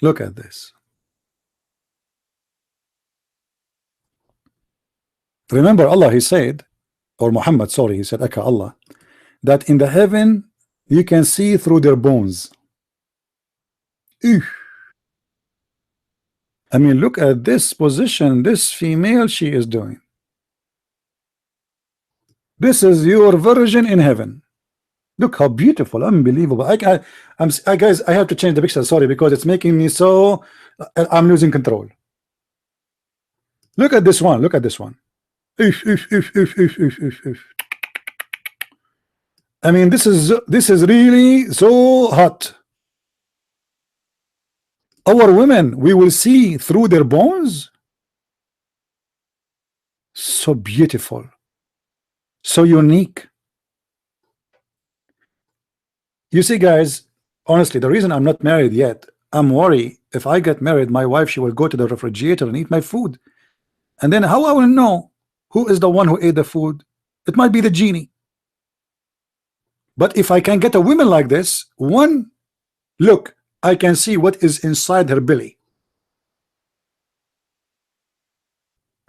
Look at this. Remember, Allah, he said, or Muhammad, sorry, he said, Aka Allah, that in the heaven you can see through their bones. Ew. I mean, look at this position this female she is doing. This is your virgin in heaven. Look how beautiful, unbelievable. Guys, I have to change the picture, sorry, because it's making me so, I'm losing control. Look at this one, look at this one. I mean, this is really so hot. Our women, we will see through their bones. so beautiful, so unique. You see, guys, honestly, the reason I'm not married yet, I'm worried if I get married, my wife, she will go to the refrigerator and eat my food. And then how I will know who is the one who ate the food? It might be the genie. But if I can get a woman like this, one look, I can see what is inside her belly.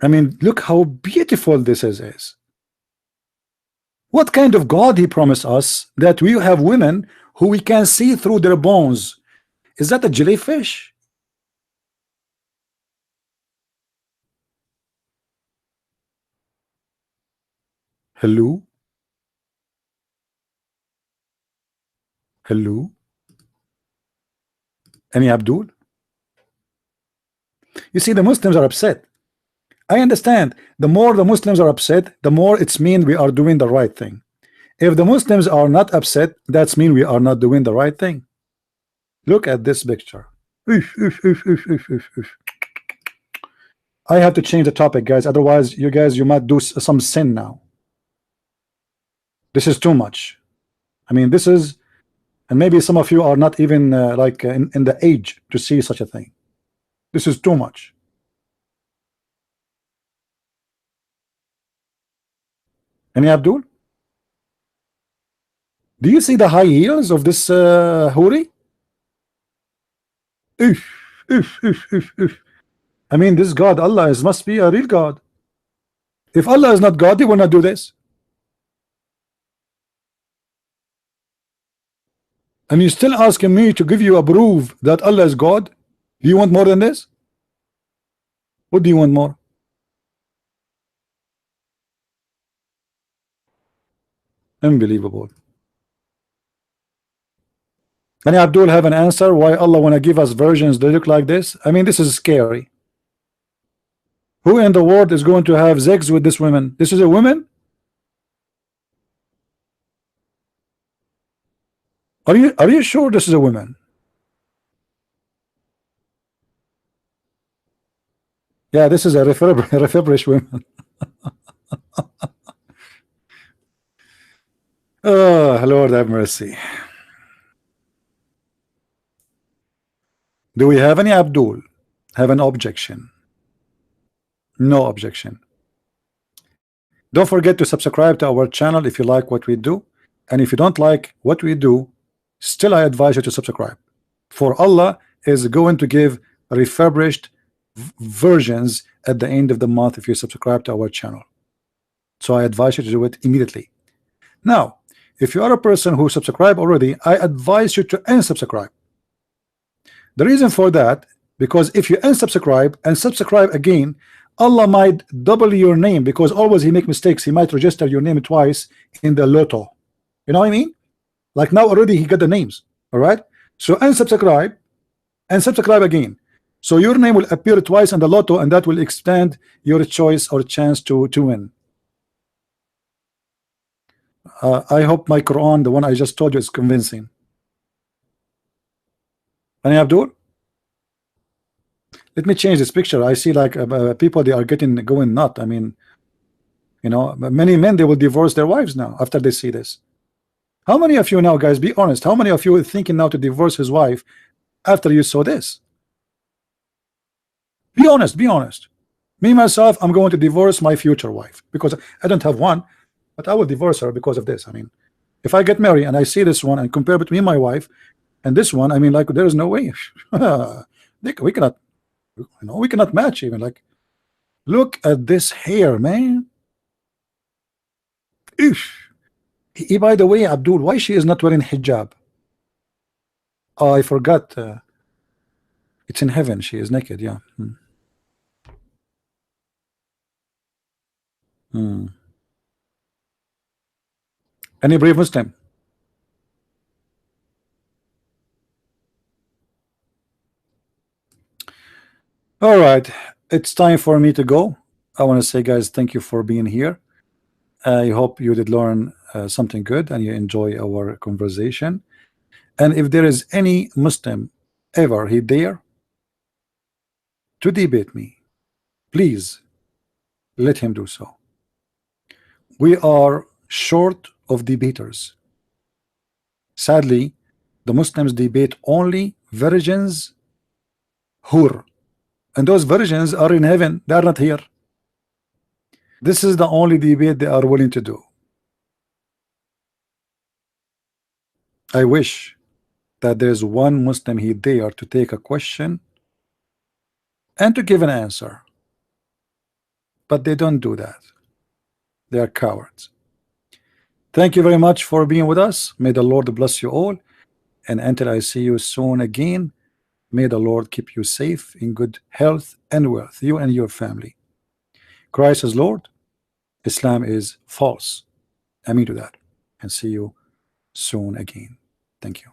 I mean, look how beautiful this is. What kind of God he promised us that we have women who we can see through their bones? Is that a jellyfish? Hello? Hello? Any Abdul? You see, the Muslims are upset. I understand. The more the Muslims are upset, the more it's mean we are doing the right thing. If the Muslims are not upset, that's mean we are not doing the right thing. Look at this picture. I have to change the topic, guys. Otherwise, you might do some sin now. This is too much. I mean, this is, and maybe some of you are not even like in the age to see such a thing. This is too much. Any Abdul? Do you see the high heels of this Huri? I mean, this God, Allah, must be a real God. If Allah is not God, he will not do this. And you're still asking me to give you a proof that Allah is God? Do you want more than this? What do you want more? Unbelievable. Can Abdul have an answer why Allah want to give us versions that look like this? I mean, this is scary. Who in the world is going to have sex with this woman? This is a woman? Are you sure this is a woman? Yeah, this is a refurbished woman. Oh, Lord have mercy. Do we have any Abdul have an objection? No objection. Don't forget to subscribe to our channel if you like what we do, and if you don't like what we do, still I advise you to subscribe, for Allah is going to give refurbished versions at the end of the month if you subscribe to our channel. So I advise you to do it immediately. Now, if you are a person who subscribe already, I advise you to unsubscribe. The reason for that, because if you unsubscribe and subscribe again, Allah might double your name, because always he make mistakes. He might register your name twice in the lotto. You know what I mean? Like now already he got the names. All right. So unsubscribe and subscribe again. So your name will appear twice in the lotto, and that will extend your choice or chance to win. I hope my Quran, the one I just told you, is convincing. Any Abdul? Let me change this picture. I see like people, they are going nuts. I mean, you know, many men, they will divorce their wives now after they see this. How many of you now, guys, be honest, how many of you are thinking now to divorce his wife after you saw this? Be honest, be honest. Me myself, I'm going to divorce my future wife, because I don't have one, but I will divorce her because of this. I mean, if I get married and I see this one and compare between my wife and this one, I mean, like, there is no way. We cannot, you know, we cannot match even. Like, look at this hair, man. By the way, Abdul, why she is not wearing hijab? Oh, I forgot. It's in heaven. She is naked. Yeah. Any brave Muslim? All right, it's time for me to go. I want to say, guys, thank you for being here. I hope you did learn something good and you enjoy our conversation. And if there is any Muslim ever he dare to debate me, please let him do so. We are short of debaters. Sadly, the Muslims debate only virgins, hur, and those virgins are in heaven. They are not here. This is the only debate they are willing to do. I wish that there's one Muslim he dare to take a question and to give an answer, but they don't do that. They are cowards. Thank you very much for being with us. May the Lord bless you all, and until I see you soon again, may the Lord keep you safe in good health and wealth, you and your family. Christ is Lord, Islam is false. Amen to that, and see you soon again. Thank you.